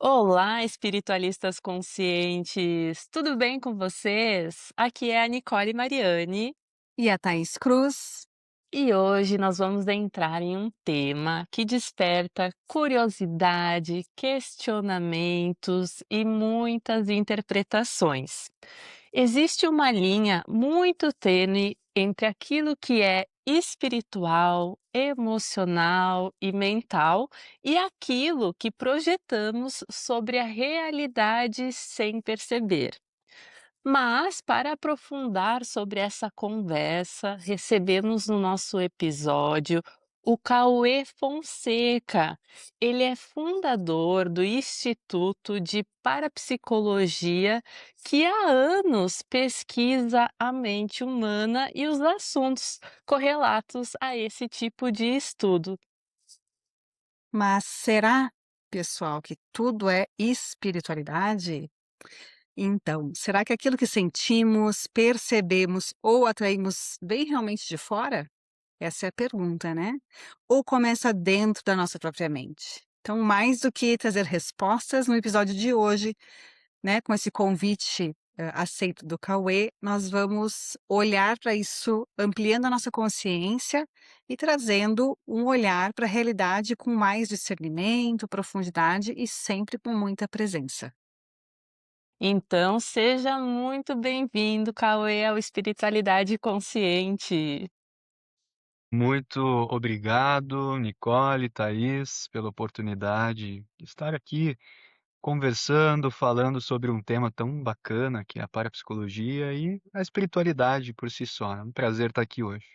Olá, espiritualistas conscientes! Tudo bem com vocês? Aqui é a Nicole Mariani E a Thaís Cruz. e hoje nós vamos entrar em um tema que desperta curiosidade, questionamentos e muitas interpretações. Existe uma linha muito tênue entre aquilo que é espiritual, emocional e mental e aquilo que projetamos sobre a realidade sem perceber. Mas, para aprofundar sobre essa conversa, recebemos no nosso episódio o Cauê Fonseca. Ele é fundador do Instituto de Parapsicologia, que há anos pesquisa a mente humana e os assuntos correlatos a esse tipo de estudo. Mas será, pessoal, que tudo é espiritualidade? Então, será que aquilo que sentimos, percebemos ou atraímos vem realmente de fora? Essa é a pergunta, né? Ou começa dentro da nossa própria mente? Então, mais do que trazer respostas no episódio de hoje, né, com esse convite, aceito do Cauê, nós vamos olhar para isso, ampliando a nossa consciência e trazendo um olhar para a realidade com mais discernimento, profundidade e sempre com muita presença. Então, seja muito bem-vindo, Cauê, ao Espiritualidade Consciente. Muito obrigado, Nicole, Thaís, pela oportunidade de estar aqui conversando, falando sobre um tema tão bacana que é a parapsicologia e a espiritualidade por si só. É um prazer estar aqui hoje.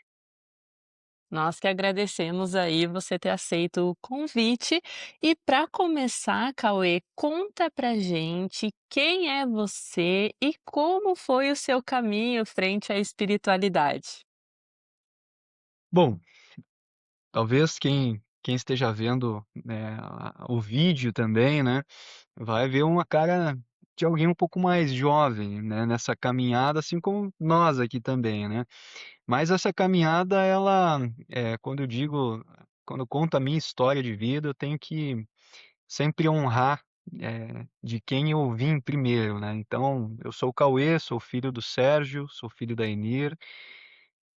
Nós que agradecemos aí você ter aceito o convite. E para começar, Cauê, conta pra gente quem é você e como foi o seu caminho frente à espiritualidade. Bom, talvez quem esteja vendo, o vídeo também, né, vai ver uma cara de alguém um pouco mais jovem, né, nessa caminhada, assim como nós aqui também, né. Mas essa caminhada ela, quando eu conto a minha história de vida, eu tenho que sempre honrar, de quem eu vim primeiro, né. Então, eu sou o Cauê, sou filho do Sérgio, sou filho da Enir,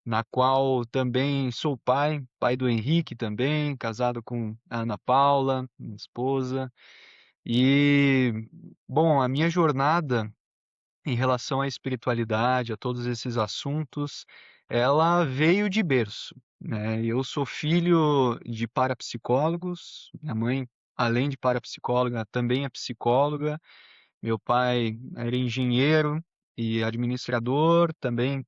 na qual também sou pai do Henrique também, casado com a Ana Paula, minha esposa. E, bom, a minha jornada em relação à espiritualidade, a todos esses assuntos, ela veio de berço, né. Eu sou filho de parapsicólogos, minha mãe, além de parapsicóloga, também é psicóloga, meu pai era engenheiro e administrador, também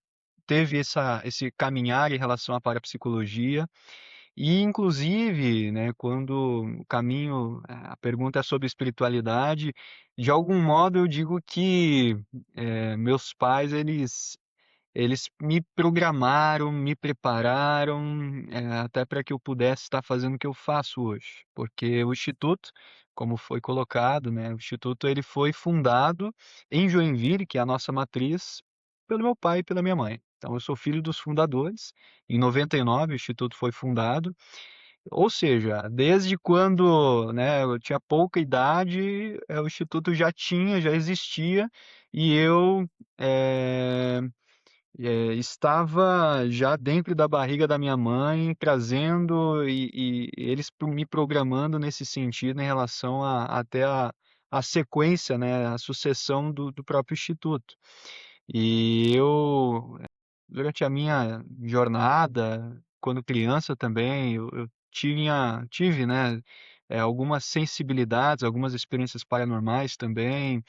teve esse caminhar em relação à parapsicologia. E inclusive, né, quando o caminho a pergunta é sobre espiritualidade, de algum modo eu digo que, meus pais eles me programaram, me prepararam, até para que eu pudesse estar fazendo o que eu faço hoje. Porque o instituto, como foi colocado, né, o instituto ele foi fundado em Joinville, que é a nossa matriz, pelo meu pai e pela minha mãe. Então eu sou filho dos fundadores. Em 99 o instituto foi fundado, ou seja, desde quando, né, eu tinha pouca idade, o instituto já existia e eu, eh estava já dentro da barriga da minha mãe, trazendo e eles me programando nesse sentido em relação até a sequência, né, a sucessão do próprio instituto. E eu, durante a minha jornada, quando criança também, eu tive, né, algumas sensibilidades, algumas experiências paranormais também,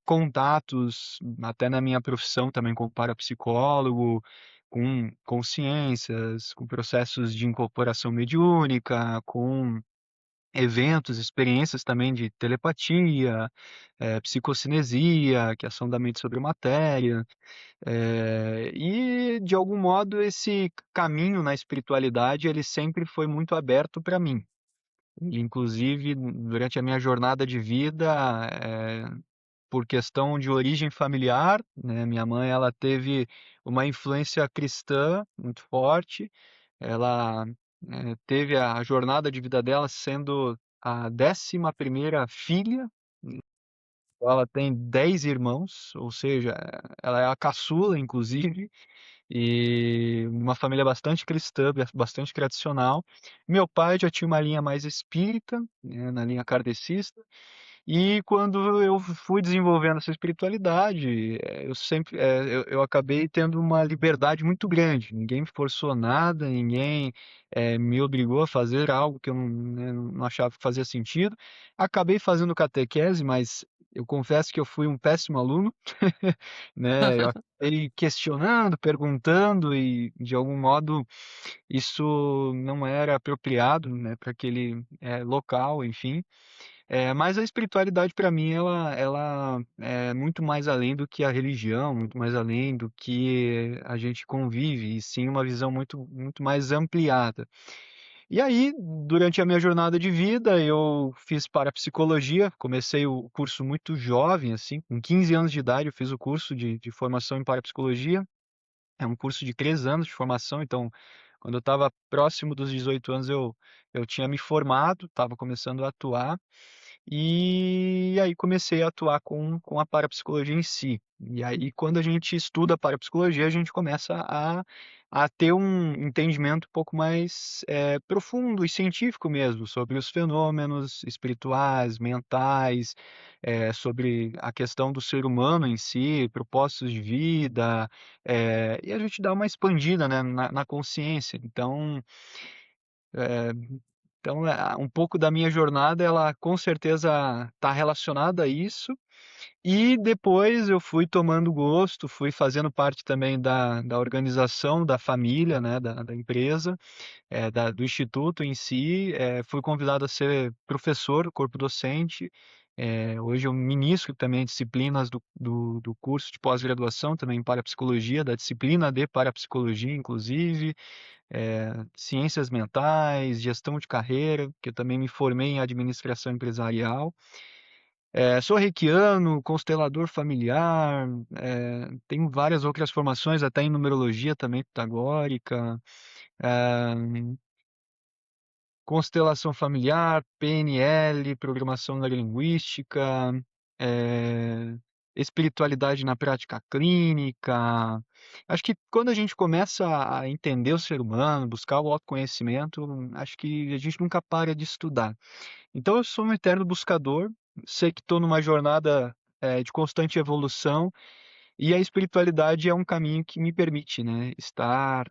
contatos, até na minha profissão também como parapsicólogo, com consciências, com processos de incorporação mediúnica, com eventos, experiências também de telepatia, psicocinesia, que é ação da mente sobre matéria. E de algum modo esse caminho na espiritualidade ele sempre foi muito aberto para mim. Inclusive durante a minha jornada de vida, por questão de origem familiar, né, minha mãe ela teve uma influência cristã muito forte, ela, teve a jornada de vida dela sendo a 11ª filha, ela tem 10 irmãos, ou seja, ela é a caçula, inclusive, e uma família bastante cristã, bastante tradicional. Meu pai já tinha uma linha mais espírita, né, na linha kardecista, e quando eu fui desenvolvendo essa espiritualidade, eu acabei tendo uma liberdade muito grande. Ninguém me forçou nada, ninguém me obrigou a fazer algo que eu não, né, não achava que fazia sentido. Acabei fazendo catequese, mas eu confesso que eu fui um péssimo aluno, né? Eu acabei questionando, perguntando e, de algum modo, isso não era apropriado, né, para aquele local, enfim. Mas a espiritualidade para mim ela é muito mais além do que a religião, muito mais além do que a gente convive, e sim uma visão muito mais ampliada. E aí, durante a minha jornada de vida, eu fiz parapsicologia, comecei o curso muito jovem, assim, com 15 anos de idade eu fiz o curso de formação em parapsicologia. É um curso de 3 anos de formação, então quando eu estava próximo dos 18 anos eu tinha me formado, estava começando a atuar. E aí comecei a atuar com a parapsicologia em si. E aí, quando a gente estuda a parapsicologia, a gente começa a ter um entendimento um pouco mais profundo e científico mesmo sobre os fenômenos espirituais, mentais, sobre a questão do ser humano em si, propósitos de vida, e a gente dá uma expandida, né, na consciência. Eh, um pouco da minha jornada, ela com certeza está relacionada a isso. E depois eu fui tomando gosto, fui fazendo parte também da organização da família, né, da empresa, do instituto em si. Fui convidado a ser professor, corpo docente. Hoje eu ministro também disciplinas do curso de pós-graduação, também em parapsicologia, da disciplina de parapsicologia, inclusive ciências mentais, gestão de carreira, que eu também me formei em administração empresarial. Sou reikiano, constelador familiar, tenho várias outras formações, até em numerologia também pitagórica, constelação familiar, PNL, programação neurolinguística, eh, espiritualidade na prática clínica. Acho que quando a gente começa a entender o ser humano, buscar o autoconhecimento, acho que a gente nunca para de estudar. Então eu sou um eterno buscador, sei que estou numa jornada de constante evolução, e a espiritualidade é um caminho que me permite, né, estar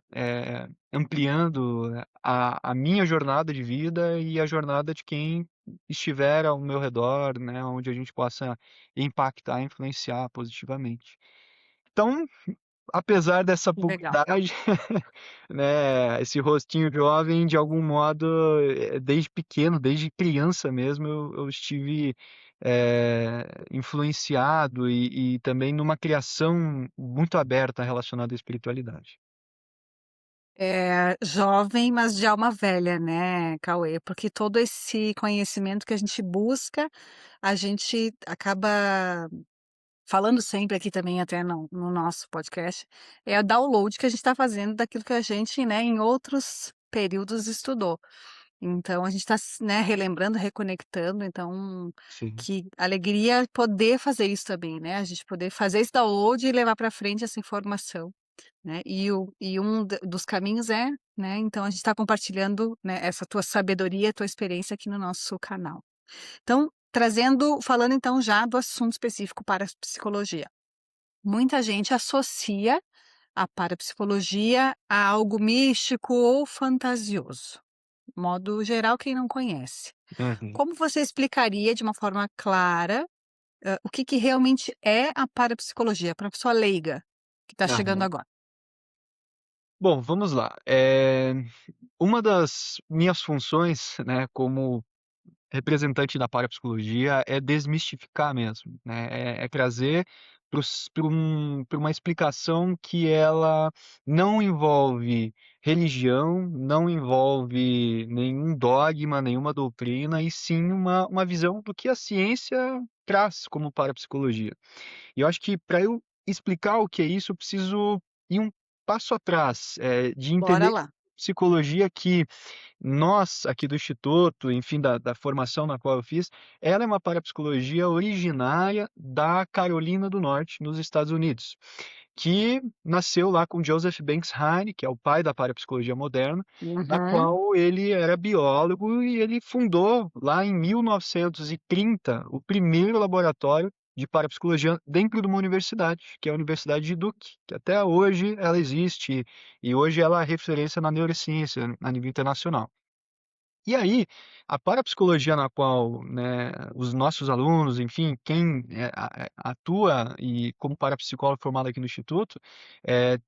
ampliando a minha jornada de vida e a jornada de quem estiver ao meu redor, né, onde a gente possa impactar, influenciar positivamente. Então, apesar dessa Legal. publicidade, né, esse rostinho jovem, de algum modo, desde pequeno, desde criança mesmo, eu estive influenciado e também numa criação muito aberta relacionada à espiritualidade. Jovem, mas de alma velha, né, Cauê? Porque todo esse conhecimento que a gente busca, a gente acaba falando sempre aqui também, até no nosso podcast, é o download que a gente está fazendo daquilo que a gente, né, em outros períodos estudou. Então a gente está, né, relembrando, reconectando, então Sim. que alegria poder fazer isso também, né? A gente poder fazer esse download e levar para frente essa informação, né? E dos caminhos é, né? Então a gente está compartilhando, né, essa tua sabedoria, tua experiência aqui no nosso canal. Então, falando então já do assunto específico para a psicologia. Muita gente associa a parapsicologia a algo místico ou fantasioso. Modo geral, quem não conhece. Uhum. Como você explicaria de uma forma clara, o que que realmente é a parapsicologia para a pessoa leiga que está chegando Aham. agora? Bom, vamos lá. Uma das minhas funções, né, como representante da parapsicologia é desmistificar mesmo, né? É trazer para uma explicação que ela não envolve religião, não envolve nenhum dogma, nenhuma doutrina, e sim uma visão do que a ciência traz como parapsicologia. E eu acho que para eu explicar o que é isso, eu preciso ir um passo atrás, de Bora entender lá. parapsicologia que nós, aqui do instituto, enfim, da formação na qual eu fiz, ela é uma parapsicologia originária da Carolina do Norte, nos Estados Unidos, que nasceu lá com Joseph Banks Heine, que é o pai da parapsicologia moderna, na Uhum. qual ele era biólogo e ele fundou lá em 1930 o primeiro laboratório de parapsicologia dentro de uma universidade, que é a Universidade de Duke, que até hoje ela existe e hoje ela é referência na neurociência a nível internacional. E aí, a parapsicologia na qual, né, os nossos alunos, enfim, quem atua e como parapsicólogo formado aqui no Instituto,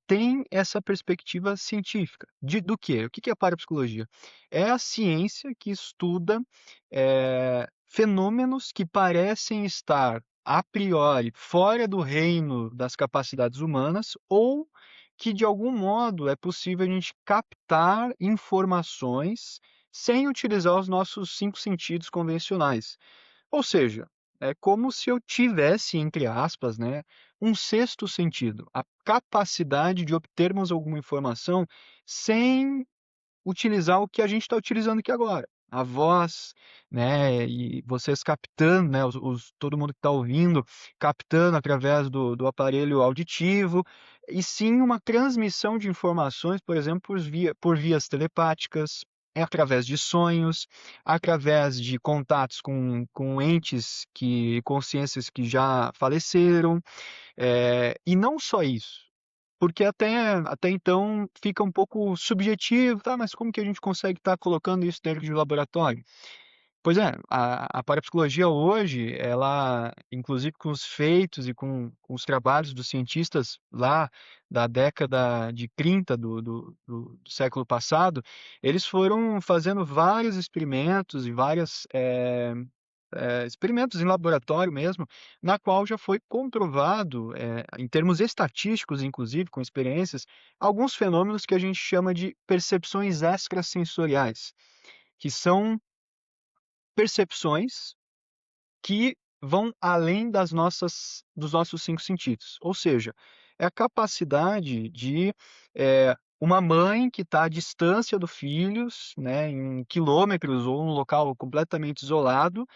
tem essa perspectiva científica. Do quê? O que é a parapsicologia? É a ciência que estuda fenômenos que parecem estar, a priori, fora do reino das capacidades humanas ou que, de algum modo, é possível a gente captar informações sem utilizar os nossos 5 sentidos convencionais. Ou seja, é como se eu tivesse, entre aspas, né, um sexto sentido, a capacidade de obtermos alguma informação sem utilizar o que a gente está utilizando aqui agora. A voz, né, e vocês captando, né, todo mundo que está ouvindo, captando através do aparelho auditivo, e sim uma transmissão de informações, por exemplo, por vias telepáticas, através de sonhos, através de contatos com entes, consciências que já faleceram, e não só isso. Porque até então fica um pouco subjetivo, tá, mas como que a gente consegue estar colocando isso dentro de um laboratório? Pois é, a parapsicologia hoje, ela, inclusive com os feitos e com os trabalhos dos cientistas lá da década de 30 do século passado, eles foram fazendo vários experimentos e várias experimentos em laboratório mesmo, na qual já foi comprovado, em termos estatísticos, inclusive, com experiências, alguns fenômenos que a gente chama de percepções extrasensoriais, que são percepções que vão além dos nossos 5 sentidos. Ou seja, é a capacidade de uma mãe que está à distância do filhos, né, em quilômetros ou um local completamente isolado,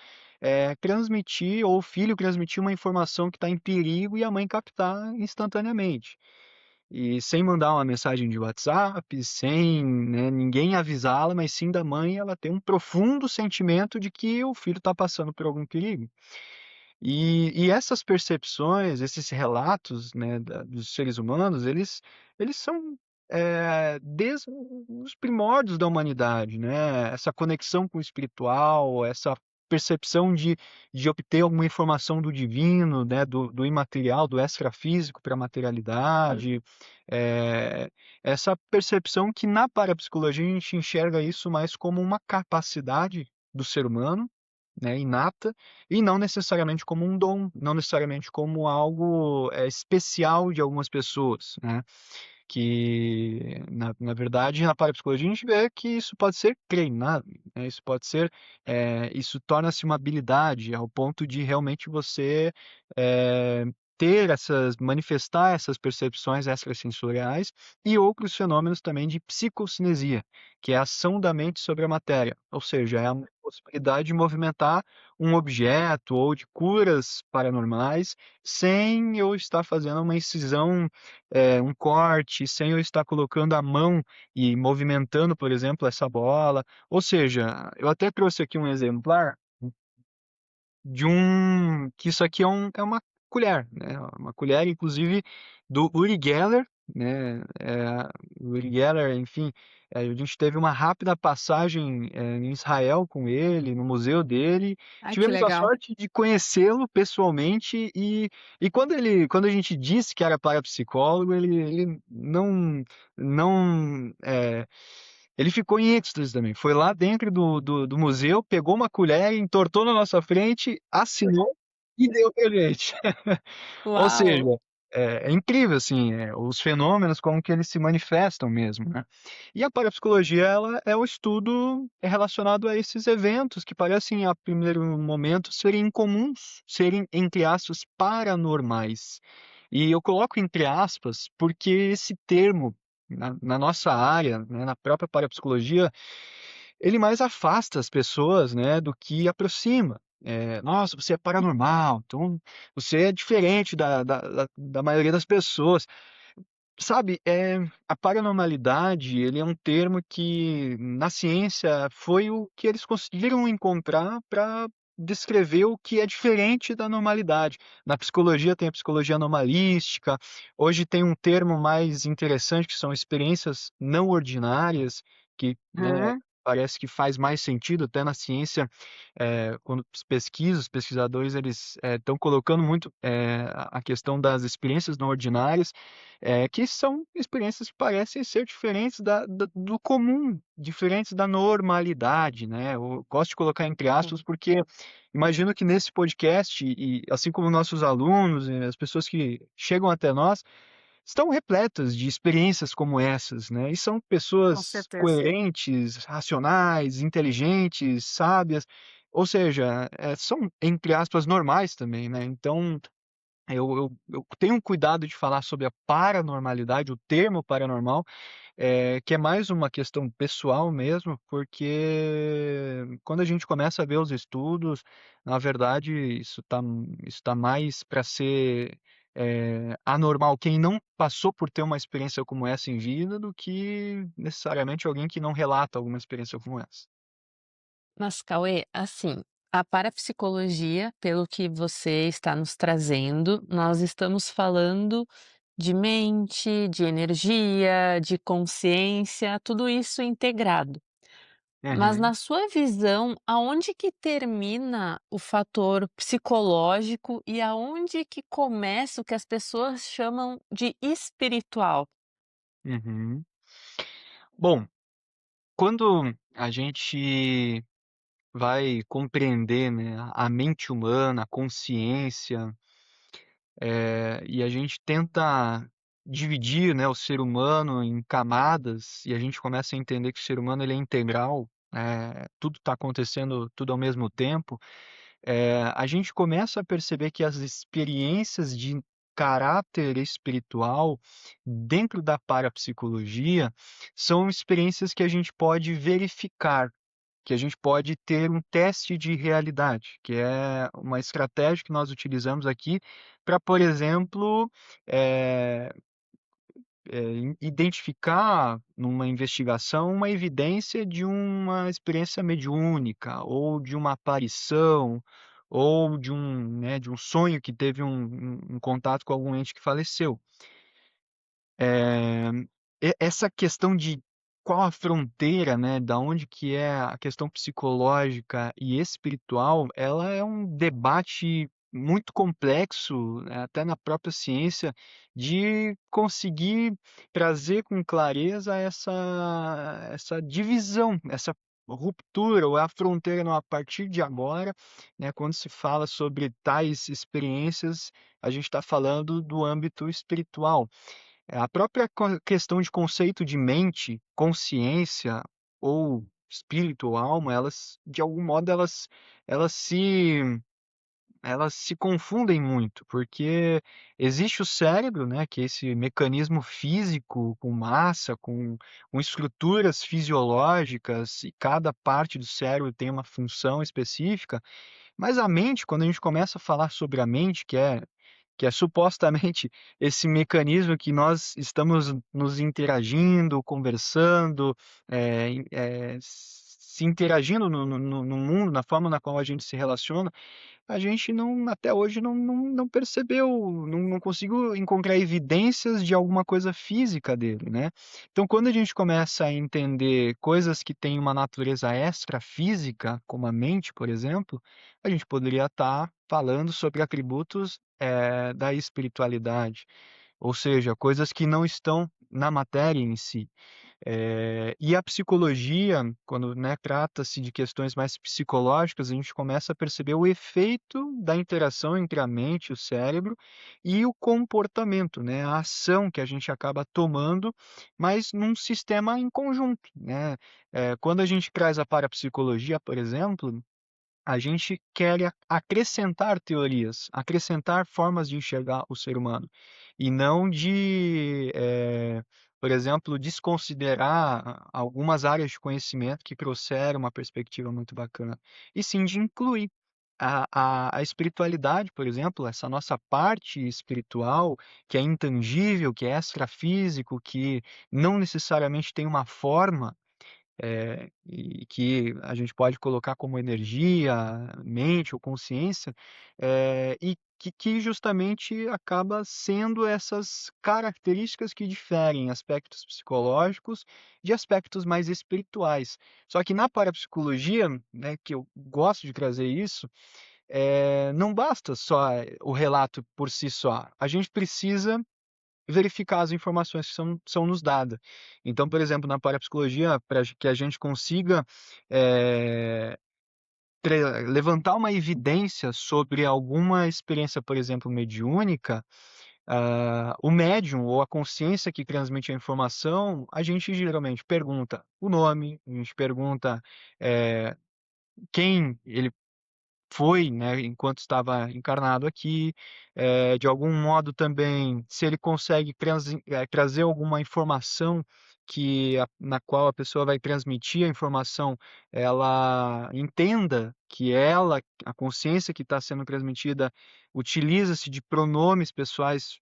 transmitir, ou o filho transmitir uma informação que está em perigo e a mãe captar instantaneamente. E sem mandar uma mensagem de WhatsApp, sem, né, ninguém avisá-la, mas sim da mãe, ela tem um profundo sentimento de que o filho está passando por algum perigo. E essas percepções, esses relatos, né, dos seres humanos, eles são desde os primórdios da humanidade, né? Essa conexão com o espiritual, essa percepção de obter alguma informação do divino, né, do imaterial, do extrafísico para a materialidade, eh, essa percepção que na parapsicologia a gente enxerga isso mais como uma capacidade do ser humano, né, inata, e não necessariamente como um dom, não necessariamente como algo especial de algumas pessoas, né? Que na verdade na parapsicologia a gente vê que isso pode ser treinado, né? Isso pode ser, isso torna-se uma habilidade ao ponto de realmente você eh, manifestar essas percepções extrasensoriais e outros fenômenos também de psicocinesia, que é a ação da mente sobre a matéria, ou seja, é a possibilidade de movimentar um objeto ou de curas paranormais sem eu estar fazendo uma incisão, um corte, sem eu estar colocando a mão e movimentando, por exemplo, essa bola. Ou seja, eu até trouxe aqui um exemplar de que isso aqui é uma colher, né? Uma colher, inclusive, do Uri Geller, né? O Uri Geller, enfim, a gente teve uma rápida passagem em Israel com ele, no museu dele. Ai, que Tivemos a legal. sorte de conhecê-lo pessoalmente e quando a gente disse que era parapsicólogo, ele não ele ficou em êxtase também. Foi lá dentro do museu, pegou uma colher, entortou na nossa frente, assinou e deu pra gente. Ou seja, Uau! é incrível, assim, os fenômenos, como que eles se manifestam mesmo, né. E a parapsicologia, ela é o estudo relacionado a esses eventos que parecem, a primeiro momento, serem incomuns, serem, entre aspas, paranormais. E eu coloco entre aspas, porque esse termo na nossa área, né, na própria parapsicologia, ele mais afasta as pessoas, né, do que aproxima. "Nossa, você é paranormal, então você é diferente da maioria das pessoas". Sabe, a paranormalidade, ele é um termo que na ciência foi o que eles conseguiram encontrar para descrever o que é diferente da normalidade. Na psicologia tem a psicologia anomalística, hoje tem um termo mais interessante que são experiências não ordinárias, que, né, Hum, parece que faz mais sentido até na ciência, quando se pesquisa, os pesquisadores eles, estão colocando muito, a questão das experiências não ordinárias, que são experiências que parecem ser diferentes do comum, diferentes da normalidade, né. Eu gosto de colocar entre aspas, sim, porque imagino que nesse podcast e assim como nossos alunos e as pessoas que chegam até nós, estão repletas de experiências como essas, né, e são com pessoas certeza. coerentes, racionais, inteligentes, sábias, ou seja, são, entre aspas, "normais" também, né, então eu tenho um cuidado de falar sobre a paranormalidade, o termo paranormal, que é mais uma questão pessoal mesmo, porque quando a gente começa a ver os estudos, na verdade isso tá mais para ser, anormal quem não passou por ter uma experiência como essa em vida, do que necessariamente alguém que não relata alguma experiência como essa. Mas, Cauê, assim, a parapsicologia, pelo que você está nos trazendo, nós estamos falando de mente, de energia, de consciência, tudo isso integrado. Mas Uhum, na sua visão, aonde que termina o fator psicológico e aonde que começa o que as pessoas chamam de espiritual? uhum. Bom, quando a gente vai compreender, né, a mente humana, a consciência, e a gente tenta dividir, né, o ser humano em camadas, e a gente começa a entender que o ser humano ele é integral, tudo está acontecendo tudo ao mesmo tempo, a gente começa a perceber que as experiências de caráter espiritual dentro da parapsicologia são experiências que a gente pode verificar, que a gente pode ter um teste de realidade, que é uma estratégia que nós utilizamos aqui para, por exemplo, eh identificar numa investigação uma evidência de uma experiência mediúnica, ou de uma aparição, ou de um sonho que teve um contato com algum ente que faleceu. Eh, essa questão de qual a fronteira, né, da onde que é a questão psicológica e espiritual, ela é um debate muito complexo, até na própria ciência, de conseguir trazer com clareza essa divisão, essa ruptura ou a fronteira, não, a partir de agora, né, quando se fala sobre tais experiências, a gente está falando do âmbito espiritual. A própria questão de conceito de mente, consciência ou espírito ou alma, elas, de algum modo, elas se elas se confundem muito, porque existe o cérebro, né, que é esse mecanismo físico com massa, com estruturas fisiológicas, e cada parte do cérebro tem uma função específica, mas a mente, quando a gente começa a falar sobre a mente, que é supostamente esse mecanismo que nós estamos nos interagindo, conversando, se interagindo no mundo, na forma na qual a gente se relaciona, a gente não, até hoje não percebeu, não conseguiu encontrar evidências de alguma coisa física dele, né. Então quando a gente começa a entender coisas que têm uma natureza extrafísica, como a mente, por exemplo, a gente poderia estar falando sobre atributos, da espiritualidade, ou seja, coisas que não estão na matéria em si. E a psicologia, quando, né, trata-se de questões mais psicológicas, a gente começa a perceber o efeito da interação entre a mente e o cérebro e o comportamento, né, a ação que a gente acaba tomando, mas num sistema em conjunto, né. Quando a gente traz a parapsicologia, por exemplo, a gente quer acrescentar teorias, acrescentar formas de enxergar o ser humano, e não de, por exemplo, desconsiderar algumas áreas de conhecimento que trouxeram uma perspectiva muito bacana, e sim de incluir. A espiritualidade, por exemplo, essa nossa parte espiritual, que é intangível, que é extrafísico, que não necessariamente tem uma forma, e que a gente pode colocar como energia, mente ou consciência, e que justamente acaba sendo essas características que diferem aspectos psicológicos de aspectos mais espirituais. Só que na parapsicologia, né, que eu gosto de trazer isso, não basta só o relato por si só. A gente precisa verificar as informações que são nos dadas. Então, por exemplo, na parapsicologia, para que a gente consiga, eh, levantar uma evidência sobre alguma experiência, por exemplo, mediúnica, o médium ou a consciência que transmite a informação, a gente geralmente pergunta o nome, a gente pergunta, eh, quem ele foi, né, enquanto estava encarnado aqui, de algum modo também, se ele consegue trazer alguma informação na qual a pessoa vai transmitir a informação, ela entenda que a consciência que está sendo transmitida, utiliza-se de pronomes pessoais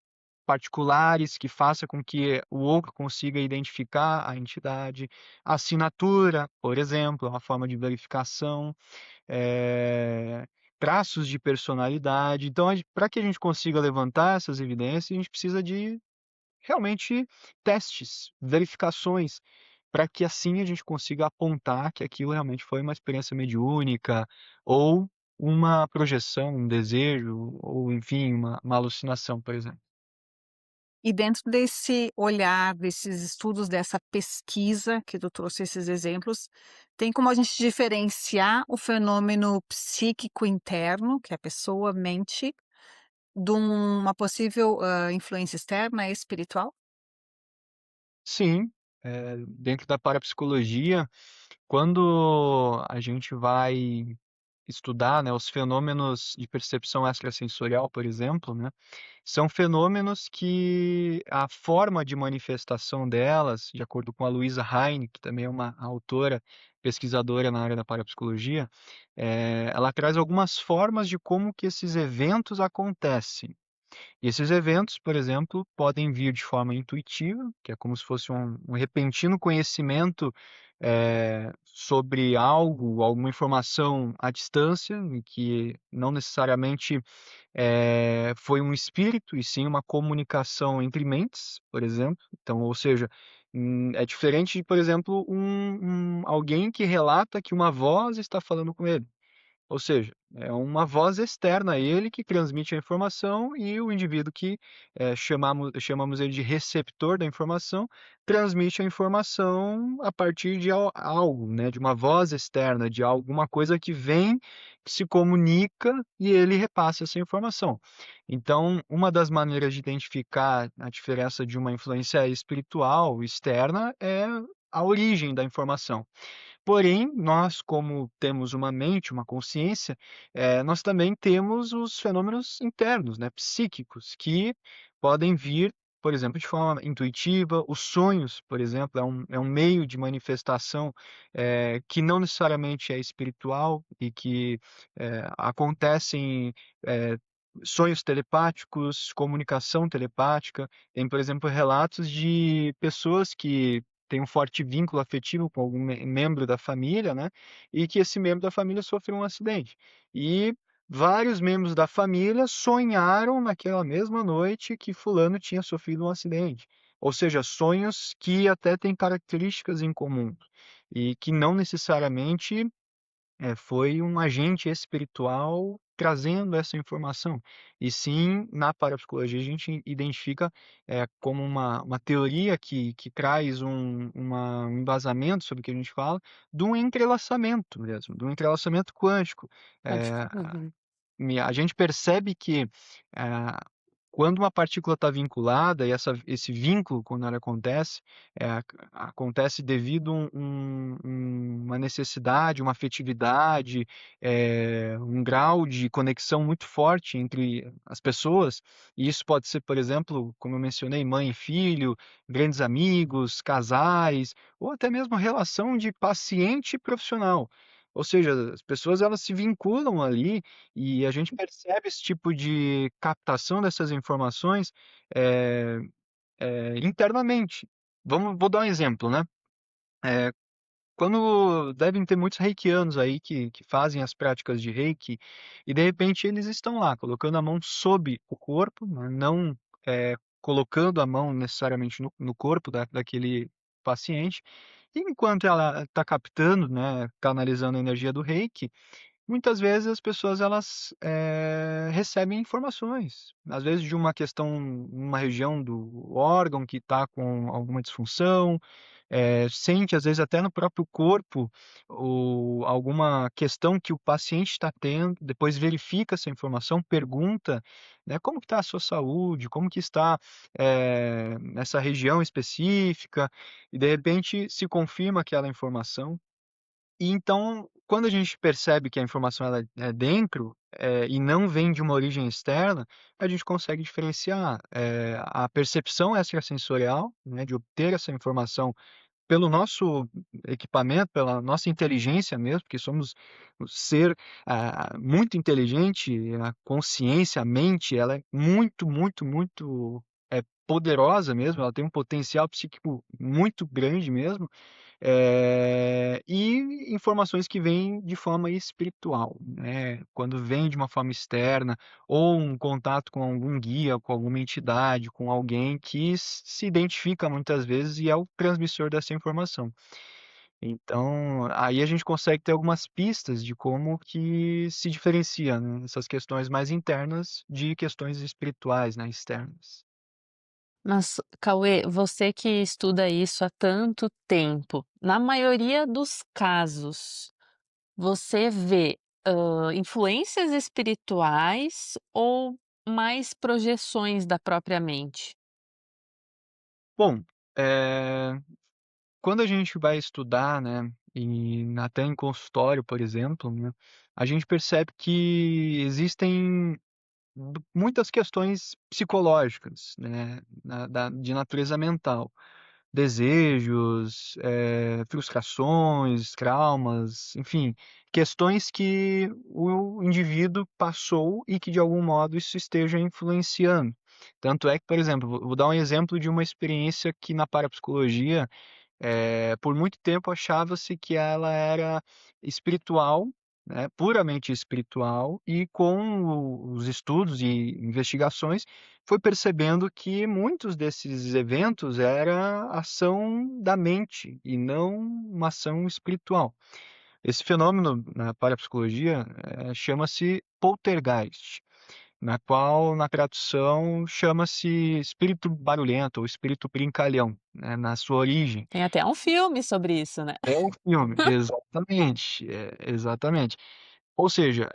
particulares, que faça com que o outro consiga identificar a entidade. A assinatura, por exemplo, é uma forma de verificação, eh, traços de personalidade. Então, para que a gente consiga levantar essas evidências, a gente precisa de realmente testes, verificações, para que assim a gente consiga apontar que aquilo realmente foi uma experiência mediúnica ou uma projeção, um desejo, ou enfim, uma alucinação, por exemplo. E dentro desse olhar, desses estudos, dessa pesquisa que tu trouxe esses exemplos, tem como a gente diferenciar o fenômeno psíquico interno, que a pessoa mente, de uma possível, influência externa espiritual? Sim, dentro da parapsicologia, quando a gente vai estudar, né, os fenômenos de percepção extrasensorial, por exemplo, né, são fenômenos que a forma de manifestação delas, de acordo com a Luísa Heine, que também é uma autora, pesquisadora na área da parapsicologia, ela traz algumas formas de como que esses eventos acontecem. E esses eventos, por exemplo, podem vir de forma intuitiva, que é como se fosse um repentino conhecimento, sobre algo, alguma informação à distância, e que não necessariamente foi um espírito, e sim uma comunicação entre mentes, por exemplo. Então, ou seja, é diferente de, por exemplo, alguém que relata que uma voz está falando com ele. Ou seja, é uma voz externa a ele que transmite a informação, e o indivíduo que chamamos ele de receptor da informação, transmite a informação a partir de algo, né, de uma voz externa, de alguma coisa que vem, que se comunica e ele repassa essa informação. Então, uma das maneiras de identificar a diferença de uma influência espiritual externa é a origem da informação. Porém, nós, como temos uma mente, uma consciência, nós também temos os fenômenos internos, né, psíquicos, que podem vir, por exemplo, de forma intuitiva. Os sonhos, por exemplo, é um meio de manifestação, que não necessariamente é espiritual e que acontecem, eh, sonhos telepáticos, comunicação telepática. Tem, por exemplo, relatos de pessoas que tem um forte vínculo afetivo com algum membro da família, né, e que esse membro da família sofreu um acidente. E vários membros da família sonharam naquela mesma noite que fulano tinha sofrido um acidente. Ou seja, sonhos que até têm características em comum e que não necessariamente foi um agente espiritual trazendo essa informação. E sim, na parapsicologia, a gente identifica como uma teoria que traz um embasamento sobre o que a gente fala, de um entrelaçamento mesmo, de um entrelaçamento quântico. Quântico. Eh, Uhum. a gente percebe que quando uma partícula está vinculada, e esse vínculo, quando ele acontece, acontece devido uma necessidade, uma afetividade, um grau de conexão muito forte entre as pessoas, e isso pode ser, por exemplo, como eu mencionei, mãe e filho, grandes amigos, casais, ou até mesmo relação de paciente e profissional. Ou seja, as pessoas elas se vinculam ali e a gente percebe esse tipo de captação dessas informações eh, internamente. Vou dar um exemplo, né? Quando devem ter muitos reikianos aí que fazem as práticas de reiki e de repente eles estão lá colocando a mão sob o corpo, né, não colocando a mão necessariamente no corpo daquele paciente. E enquanto ela está captando, né, canalizando a energia do reiki, muitas vezes as pessoas elas recebem informações, às vezes de uma questão, uma região do órgão que está com alguma disfunção, sente às vezes até no próprio corpo alguma questão que o paciente está tendo, depois verifica essa informação, pergunta, né, como que está a sua saúde, como que está nessa região específica, e de repente se confirma aquela informação. E então, quando a gente percebe que a informação ela é dentro, e não vem de uma origem externa, a gente consegue diferenciar, a percepção extrasensorial, né, de obter essa informação pelo nosso equipamento, pela nossa inteligência mesmo, porque somos um ser, muito inteligente, a consciência, a mente, ela é muito, muito, muito, poderosa mesmo, ela tem um potencial psíquico muito grande mesmo, e informações que vêm de forma espiritual, né? Quando vem de uma forma externa, ou um contato com algum guia, com alguma entidade, com alguém que se identifica muitas vezes e é o transmissor dessa informação. Então, aí a gente consegue ter algumas pistas de como que se diferencia, né, essas questões mais internas de questões espirituais, né, externas. Mas, Cauê, você que estuda isso há tanto tempo, na maioria dos casos, você vê, influências espirituais ou mais projeções da própria mente? Bom, eh quando a gente vai estudar, né, e até em consultório, por exemplo, né, a gente percebe que existem muitas questões psicológicas, né, de natureza mental. Desejos, frustrações, traumas, enfim, questões que o indivíduo passou e que de algum modo isso esteja influenciando. Tanto é que, por exemplo, vou dar um exemplo de uma experiência que na parapsicologia por muito tempo achava-se que ela era espiritual, né, puramente espiritual, e com os estudos e investigações foi percebendo que muitos desses eventos era ação da mente e não uma ação espiritual. Esse fenômeno na parapsicologia, chama-se poltergeist, na qual, na tradução, chama-se espírito barulhento ou espírito brincalhão, né, na sua origem. Tem até um filme sobre isso, né. É um filme, exatamente, exatamente. Ou seja,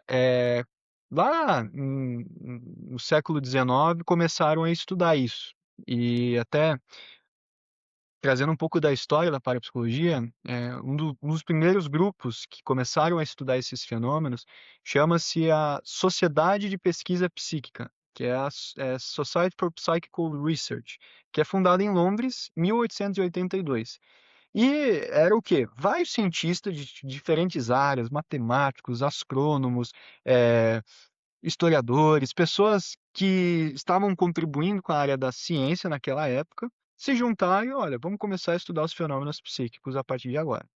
lá no século XIX começaram a estudar isso, e até trazendo um pouco da história da parapsicologia, um dos primeiros grupos que começaram a estudar esses fenômenos chama-se a Sociedade de Pesquisa Psíquica, que é a Society for Psychical Research, que é fundada em Londres, 1882. E era o quê? Vários cientistas de diferentes áreas, matemáticos, astrônomos, eh, historiadores, pessoas que estavam contribuindo com a área da ciência naquela época, se juntaram e: "Olha, vamos começar a estudar os fenômenos psíquicos a partir de agora".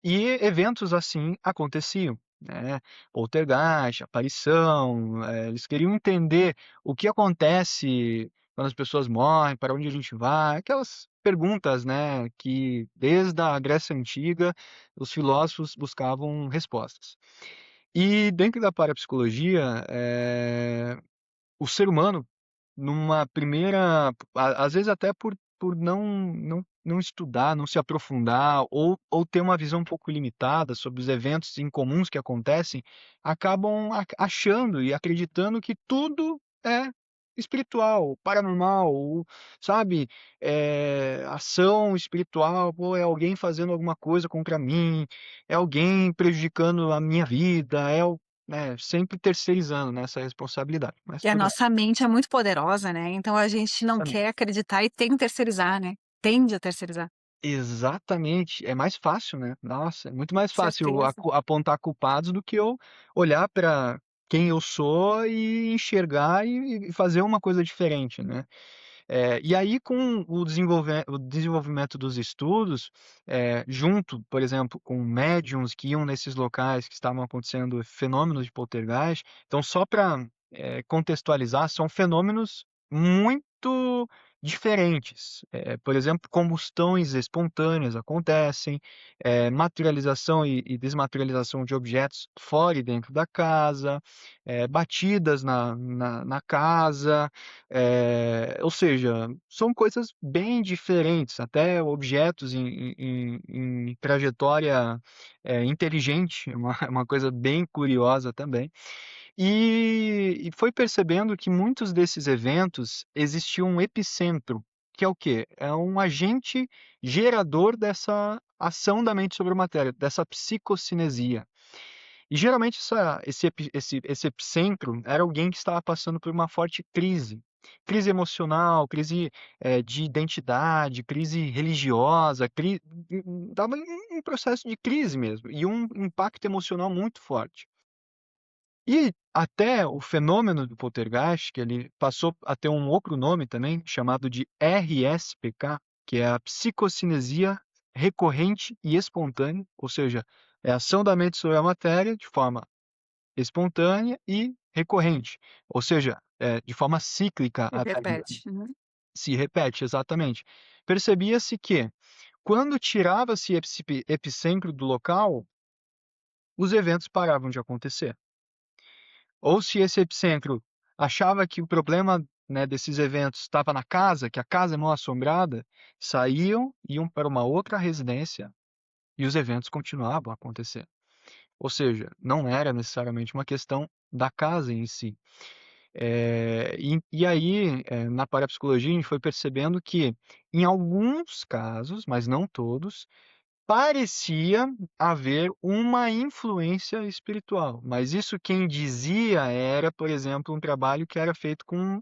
E eventos assim aconteciam, né, poltergeist, aparição, eles queriam entender o que acontece quando as pessoas morrem, para onde a gente vai, aquelas perguntas, né, que desde a Grécia Antiga os filósofos buscavam respostas. E dentro da parapsicologia, o ser humano, numa primeira às vezes até por não estudar, não se aprofundar ou ter uma visão um pouco limitada sobre os eventos incomuns que acontecem, acabam achando e acreditando que tudo é espiritual, paranormal, ou, sabe, ação espiritual, pô, é alguém fazendo alguma coisa contra mim, é alguém prejudicando a minha vida, né, sempre terceirizando, né, essa responsabilidade, mas E a tudo bem. nossa mente é muito poderosa, né, então a gente não quer acreditar e tem que terceirizar, né, tende a terceirizar. Exatamente, é mais fácil, né. Nossa, é muito mais fácil Certeza. apontar culpados do que eu olhar para quem eu sou e enxergar e fazer uma coisa diferente, né. E aí com o desenvolvimento dos estudos, junto, por exemplo, com médiums que iam nesses locais que estavam acontecendo fenômenos de poltergeist, então só para contextualizar, são fenômenos muito diferentes. Por exemplo, combustões espontâneas acontecem, materialização e desmaterialização de objetos fora e dentro da casa, batidas na casa, ou seja, são coisas bem diferentes, até objetos em trajetória, inteligente, é uma é uma coisa bem curiosa também. E foi percebendo que muitos desses eventos existia um epicentro, que é o quê? É um agente gerador dessa ação da mente sobre a matéria, dessa psicocinesia. E geralmente esse epicentro era alguém que estava passando por uma forte crise. Crise emocional, crise, de identidade, crise religiosa, estava em um processo de crise mesmo, e um impacto emocional muito forte. E até o fenômeno do poltergeist, que ele passou a ter um outro nome também, chamado de RSPK, que é a psicocinesia recorrente e espontânea, ou seja, é a ação da mente sobre a matéria de forma espontânea e recorrente, ou seja, de forma cíclica E até repete. mesmo. Uhum. Se repete, exatamente. Percebia-se que, quando tirava-se esse epicentro do local, os eventos paravam de acontecer. Ou se esse epicentro achava que o problema, né, desses eventos estava na casa, que a casa é mal assombrada, saíam, iam para uma outra residência e os eventos continuavam a acontecer. Ou seja, não era necessariamente uma questão da casa em si. E aí, na parapsicologia, a gente foi percebendo que, em alguns casos, mas não todos, parecia haver uma influência espiritual, mas isso quem dizia era, por exemplo, um trabalho que era feito com,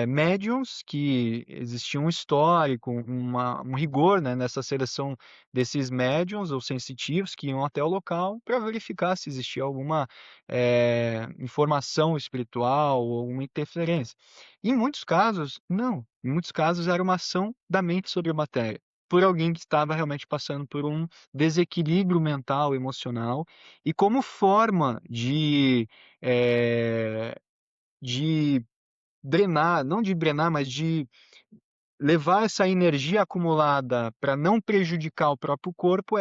médiuns, que existia um histórico, um rigor, né, nessa seleção desses médiuns ou sensitivos que iam até o local para verificar se existia alguma, informação espiritual ou uma interferência. Em muitos casos, não, em muitos casos era uma ação da mente sobre a matéria por alguém que estava realmente passando por um desequilíbrio mental, emocional, e como forma de drenar, não de drenar, mas de levar essa energia acumulada para não prejudicar o próprio corpo,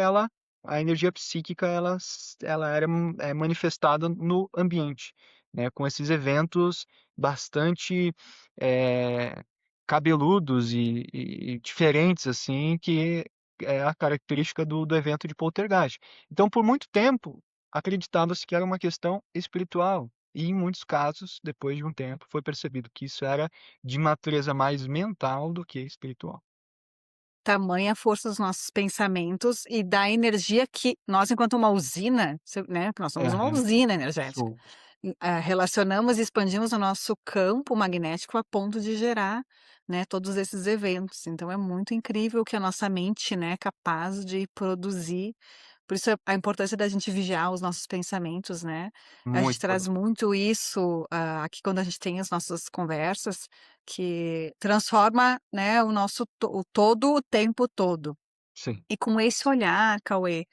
a energia psíquica, ela era, manifestada no ambiente, né, com esses eventos bastante, eh, cabeludos e diferentes, assim, que é a característica do evento de poltergeist. Então, por muito tempo, acreditava-se que era uma questão espiritual e, em muitos casos, depois de um tempo, foi percebido que isso era de natureza mais mental do que espiritual. Tamanha força dos nossos pensamentos e da energia que nós, enquanto uma usina, né, que nós somos uma Aham. usina energética, Somos. relacionamos e expandimos o nosso campo magnético a ponto de gerar, né, todos esses eventos. Então é muito incrível o que a nossa mente, né, é capaz de produzir. Por isso a importância da gente vigiar os nossos pensamentos, né. A gente Muito traz poderoso. muito isso, aqui quando a gente tem as nossas conversas, que transforma, né, o nosso o todo o tempo todo. Sim. E com esse olhar, Cauê,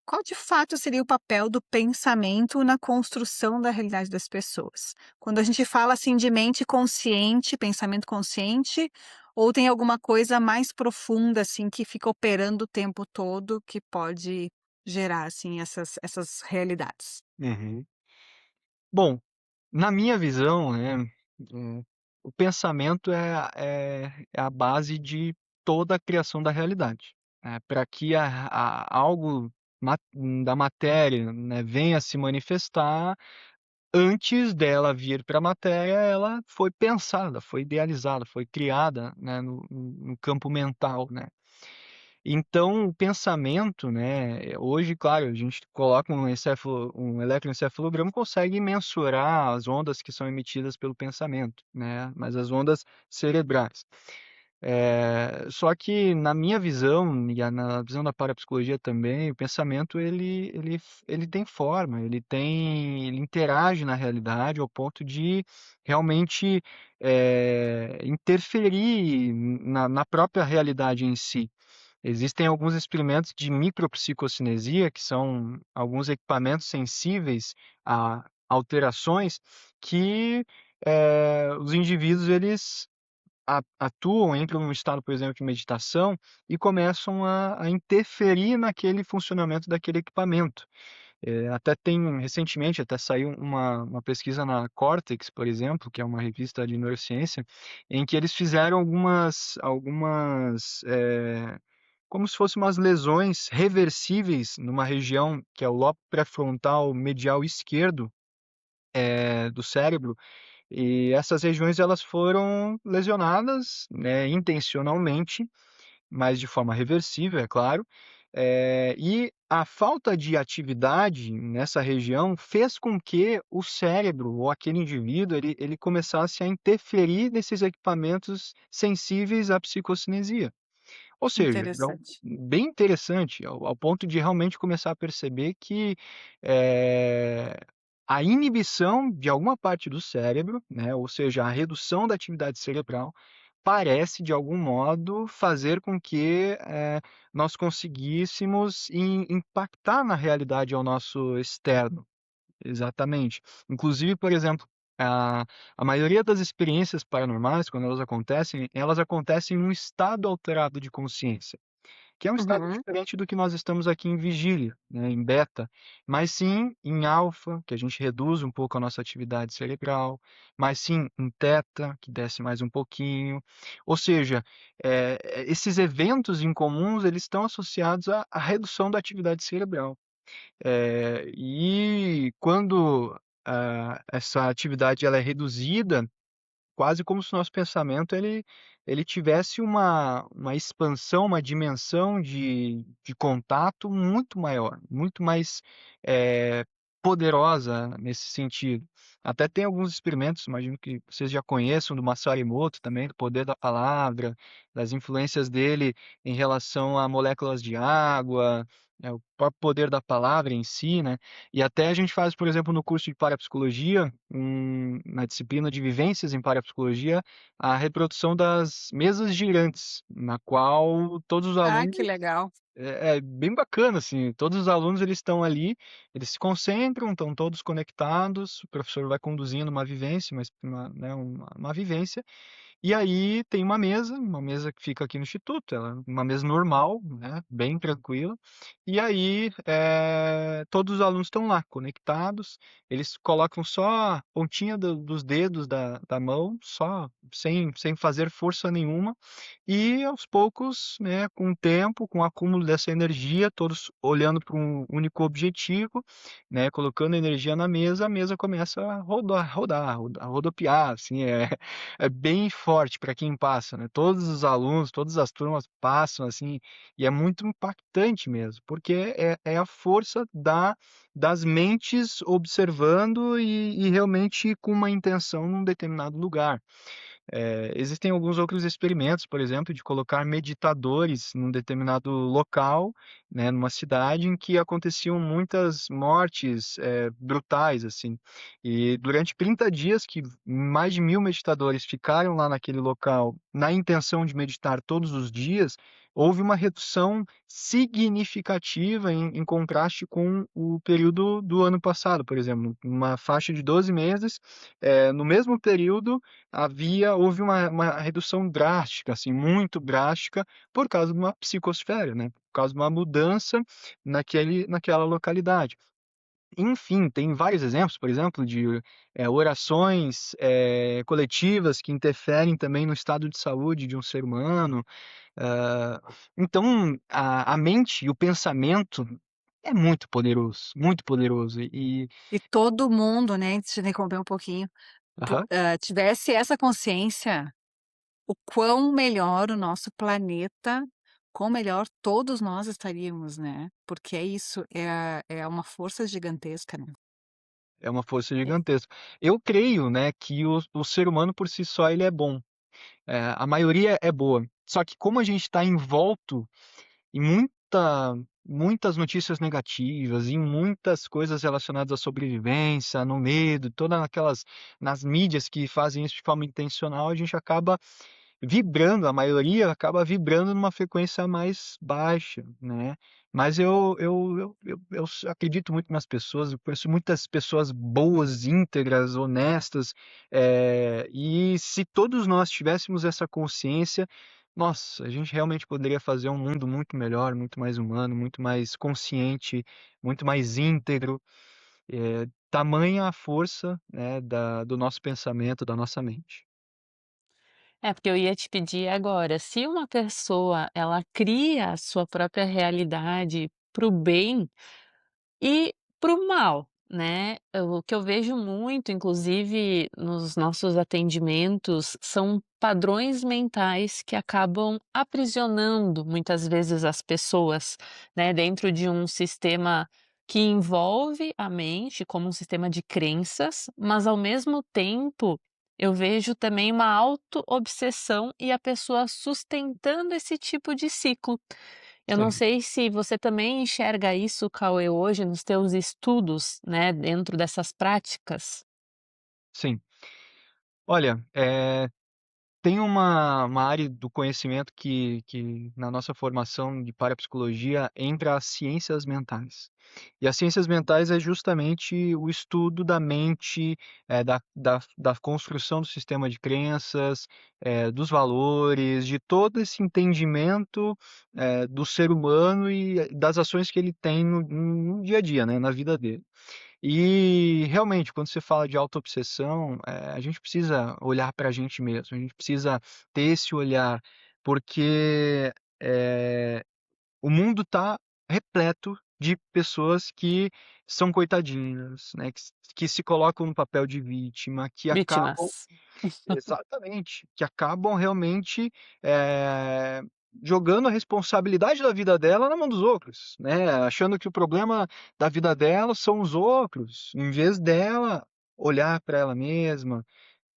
qual de fato seria o papel do pensamento na construção da realidade das pessoas? Quando a gente fala, assim, de mente consciente, pensamento consciente, ou tem alguma coisa mais profunda, assim, que fica operando o tempo todo, que pode gerar, assim, essas realidades? Uhum. Bom, na minha visão, né, o pensamento é a base de toda a criação da realidade. Para que algo da matéria, né, venha a se manifestar, antes dela vir para a matéria, ela foi pensada, foi idealizada, foi criada, né, no campo mental, né. Então o pensamento, né, hoje, claro, a gente coloca um eletroencefalograma, consegue mensurar as ondas que são emitidas pelo pensamento, né, mas as ondas cerebrais. Só que na minha visão e na visão da parapsicologia também, o pensamento ele tem forma, ele interage na realidade ao ponto de realmente, interferir na própria realidade em si. Existem alguns experimentos de micropsicocinesia, que são alguns equipamentos sensíveis a alterações que, os indivíduos eles atuam, entram num estado, por exemplo, de meditação e começam a interferir naquele funcionamento daquele equipamento. Até tem recentemente até saiu uma pesquisa na Cortex, por exemplo, que é uma revista de neurociência, em que eles fizeram algumas, como se fossem umas lesões reversíveis numa região que é o lobo pré-frontal medial esquerdo, do cérebro, e essas regiões elas foram lesionadas, né, intencionalmente, mas de forma reversível, é claro. E a falta de atividade nessa região fez com que o cérebro ou aquele indivíduo ele começasse a interferir nesses equipamentos sensíveis à psicocinesia. Ou seja, Interessante. bem interessante, ao ponto de realmente começar a perceber que, a inibição de alguma parte do cérebro, né, ou seja, a redução da atividade cerebral, parece de algum modo fazer com que, nós conseguíssemos impactar na realidade ao nosso externo. Exatamente. Inclusive, por exemplo, a a maioria das experiências paranormais, quando elas acontecem num estado alterado de consciência, que é um estado Uhum. diferente do que nós estamos aqui em vigília, né, em beta, mas sim em alfa, que a gente reduz um pouco a nossa atividade cerebral, mas sim em teta, que desce mais um pouquinho. Ou seja, esses eventos incomuns, eles estão associados à redução da atividade cerebral. E quando, essa atividade ela é reduzida, quase como se o nosso pensamento ele tivesse uma expansão, uma dimensão de contato muito maior, muito mais, eh, poderosa nesse sentido. Até tem alguns experimentos, imagino que vocês já conheçam, do Masaru Emoto também, do poder da palavra, das influências dele em relação a moléculas de água, o próprio poder da palavra em si, né. E até a gente faz, por exemplo, no curso de parapsicologia, na disciplina de vivências em parapsicologia, a reprodução das mesas girantes, na qual todos os Ah, alunos que legal. é bem bacana, assim, todos os alunos eles estão ali, eles se concentram, estão todos conectados, o professor vai conduzindo uma vivência, uma vivência, e aí tem uma mesa que fica aqui no instituto, ela é uma mesa normal, né, bem tranquila, e aí, todos os alunos estão lá conectados, eles colocam só a pontinha dos dedos da mão, só sem fazer força nenhuma, e aos poucos, né, com o tempo, com o acúmulo dessa energia, todos olhando para um único objetivo, né, colocando energia na mesa, a mesa começa a rodar, a rodopiar, assim, é bem forte para quem passa, né. Todos os alunos, todas as turmas passam, assim, e é muito impactante mesmo, porque é a força das mentes observando e realmente com uma intenção num determinado lugar. Existem alguns outros experimentos, por exemplo, de colocar meditadores num determinado local, né, numa cidade em que aconteciam muitas mortes, brutais, assim. E durante 30 dias que mais de 1000 meditadores ficaram lá naquele local, na intenção de meditar todos os dias, houve uma redução significativa em contraste com o período do ano passado, por exemplo. Uma faixa de 12 meses, no mesmo período houve uma redução drástica, assim, muito drástica, por causa de uma psicosfera, né, por causa de uma mudança naquela localidade. Enfim, tem vários exemplos, por exemplo, de, orações, coletivas que interferem também no estado de saúde de um ser humano. Então a mente e o pensamento é muito poderoso E todo mundo, né, deixa eu interromper um pouquinho, aham, tivesse essa consciência, o quão melhor o nosso planeta, quão melhor todos nós estaríamos, né, porque é isso, é uma força gigantesca, né. é uma força É. gigantesca. Eu creio, né, que o ser humano por si só ele é bom, a maioria é boa, só que como a gente está envolto em muitas notícias negativas, em muitas coisas relacionadas à sobrevivência, no medo, todas aquelas nas mídias que fazem isso de forma intencional, a gente acaba vibrando, a maioria acaba vibrando numa frequência mais baixa, né. Mas acredito muito nas pessoas, eu conheço muitas pessoas boas, íntegras, honestas, e se todos nós tivéssemos essa consciência, nossa, a gente realmente poderia fazer um mundo muito melhor, muito mais humano, muito mais consciente, muito mais íntegro, tamanha a força, né, do nosso pensamento, da nossa mente. É, porque eu ia te pedir agora, se uma pessoa ela cria a sua própria realidade para o bem, e para o mal, né, o que eu vejo muito, inclusive nos nossos atendimentos, são padrões mentais que acabam aprisionando muitas vezes as pessoas, né, dentro de um sistema que envolve a mente como um sistema de crenças, mas ao mesmo tempo eu vejo também uma auto-obsessão e a pessoa sustentando esse tipo de ciclo. Eu não Sim, sei se você também enxerga isso, Cauê, hoje nos teus estudos, né, dentro dessas práticas. sim. Olha, tem uma área do conhecimento que na nossa formação de parapsicologia entra as ciências mentais. E as ciências mentais é justamente o estudo da mente, da construção do sistema de crenças, dos valores, de todo esse entendimento, do ser humano e das ações que ele tem no dia a dia, né, na vida dele. E realmente, quando você fala de autoobsessão, a gente precisa olhar para a gente mesmo, a gente precisa ter esse olhar, porque, o mundo está repleto de pessoas que são coitadinhas, né, que se colocam no papel de vítima, que acabam Vítimas. exatamente, que acabam realmente, jogando a responsabilidade da vida dela na mão dos outros, né, achando que o problema da vida dela são os outros, em vez dela olhar para ela mesma,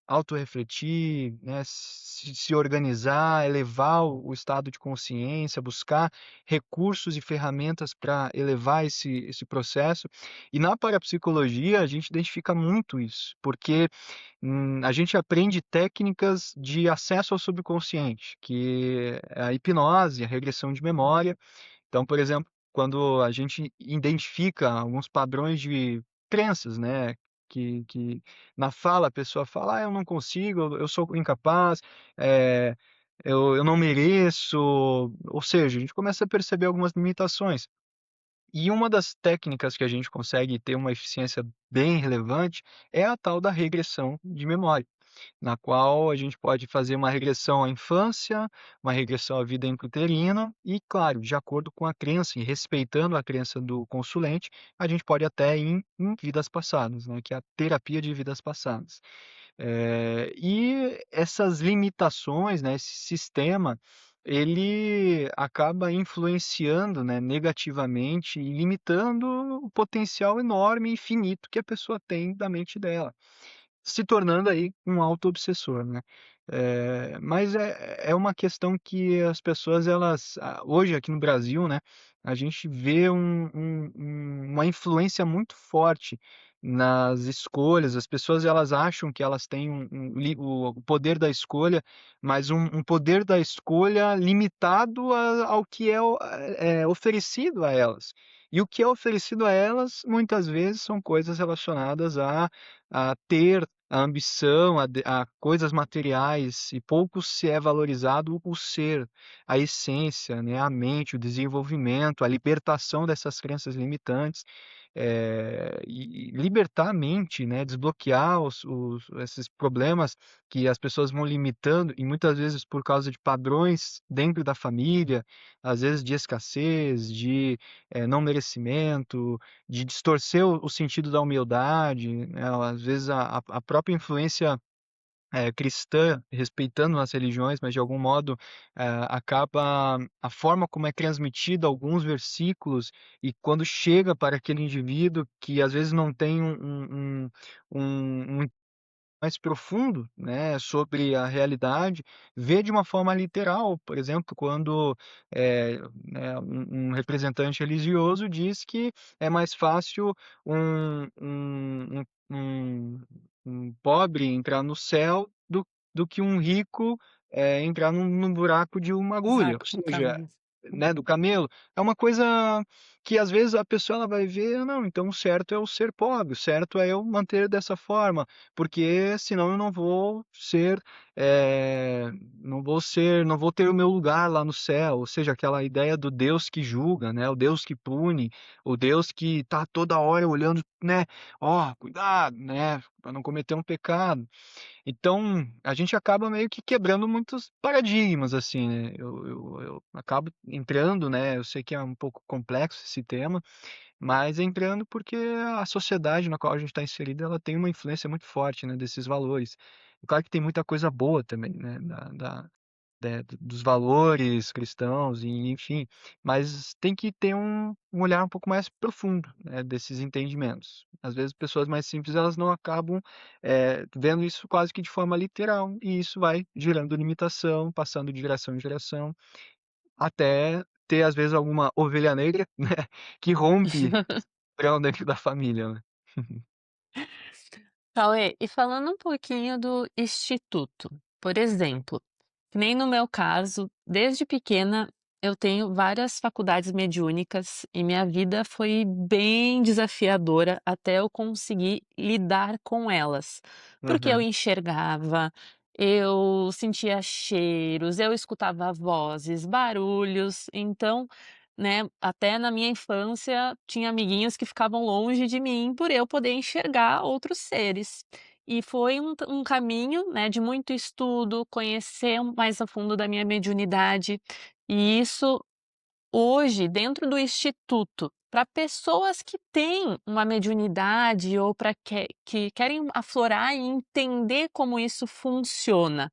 autorrefletir, né, se organizar, elevar o estado de consciência, buscar recursos e ferramentas para elevar esse processo. E na parapsicologia a gente identifica muito isso, porque a gente aprende técnicas de acesso ao subconsciente, que é a hipnose, a regressão de memória. Então, por exemplo, quando a gente identifica alguns padrões de crenças, né, que na fala a pessoa fala: "Ah, eu não consigo, eu sou incapaz, eh, eu não mereço", ou seja, a gente começa a perceber algumas limitações. E uma das técnicas que a gente consegue ter uma eficiência bem relevante é a tal da regressão de memória, na qual a gente pode fazer uma regressão à infância, uma regressão à vida intrauterina e, claro, de acordo com a crença e respeitando a crença do consulente, a gente pode até ir em vidas passadas, né, que é a terapia de vidas passadas. E essas limitações, né, esse sistema, ele acaba influenciando, né, negativamente e limitando o potencial enorme e infinito que a pessoa tem da mente dela, se tornando aí um autoobsessor, né. Mas é uma questão que as pessoas elas hoje aqui no Brasil, né, a gente vê uma influência muito forte nas escolhas, as pessoas elas acham que elas têm o poder da escolha, mas um poder da escolha limitado ao que é oferecido a elas. E o que é oferecido a elas, muitas vezes, são coisas relacionadas a ter a ambição, a coisas materiais, e pouco se é valorizado o ser, a essência, né, a mente, o desenvolvimento, a libertação dessas crenças limitantes. e libertar a mente, né, desbloquear esses problemas que as pessoas vão limitando, e muitas vezes por causa de padrões dentro da família, às vezes de escassez, de não merecimento, de distorcer o sentido da humildade, né, às vezes a própria influência cristã, respeitando as religiões, mas de algum modo acaba a forma como é transmitida alguns versículos e quando chega para aquele indivíduo que às vezes não tem um mais profundo, né, sobre a realidade, vê de uma forma literal. Por exemplo, quando né, um representante religioso diz que é mais fácil um, um, um, um- um pobre entrar no céu do que um rico entrar num buraco de uma agulha. Exato, Ou do seja, caminho. né, do camelo. É uma coisa que às vezes a pessoa ela vai ver, não, então o certo é eu ser pobre, o certo é eu manter dessa forma, porque senão eu não vou ser, não vou ter o meu lugar lá no céu, ou seja, aquela ideia do Deus que julga, né, o Deus que pune, o Deus que está toda hora olhando, né, ó, cuidado, né, para não cometer um pecado. Então, a gente acaba meio que quebrando muitos paradigmas, assim, né? Eu acabo entrando, né? Eu sei que é um pouco complexo esse tema, mas entrando porque a sociedade na qual a gente está inserido, ela tem uma influência muito forte, né? Desses valores. Claro que tem muita coisa boa também, né? Dos valores cristãos, e enfim, mas tem que ter um olhar um pouco mais profundo, né, desses entendimentos. Às vezes, pessoas mais simples elas não acabam vendo isso quase que de forma literal, e isso vai gerando limitação, passando de geração em geração, até ter, às vezes, alguma ovelha negra, né, que rompe o dentro da família, né? Cauê, e falando um pouquinho do instituto, por exemplo, que nem no meu caso, desde pequena eu tenho várias faculdades mediúnicas e minha vida foi bem desafiadora até eu conseguir lidar com elas. Porque eu Uhum. enxergava, eu sentia cheiros, eu escutava vozes, barulhos, então, né, até na minha infância tinha amiguinhos que ficavam longe de mim por eu poder enxergar outros seres. E foi um caminho, né, de muito estudo, conhecer mais a fundo da minha mediunidade, e isso hoje dentro do instituto, para pessoas que têm uma mediunidade ou para que querem aflorar e entender como isso funciona.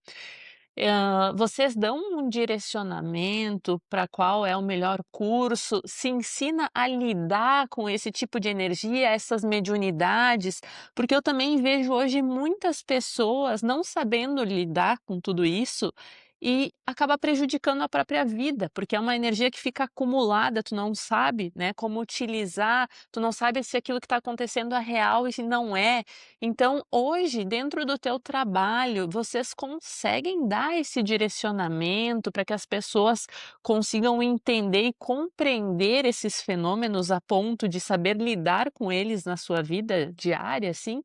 Vocês dão um direcionamento para qual é o melhor curso? Se ensina a lidar com esse tipo de energia, essas mediunidades? Porque eu também vejo hoje muitas pessoas não sabendo lidar com tudo isso e acaba prejudicando a própria vida, porque é uma energia que fica acumulada, tu não sabe, né, como utilizar, tu não sabe se aquilo que está acontecendo é real e se não é. Então, hoje, dentro do teu trabalho, vocês conseguem dar esse direcionamento para que as pessoas consigam entender e compreender esses fenômenos a ponto de saber lidar com eles na sua vida diária, assim?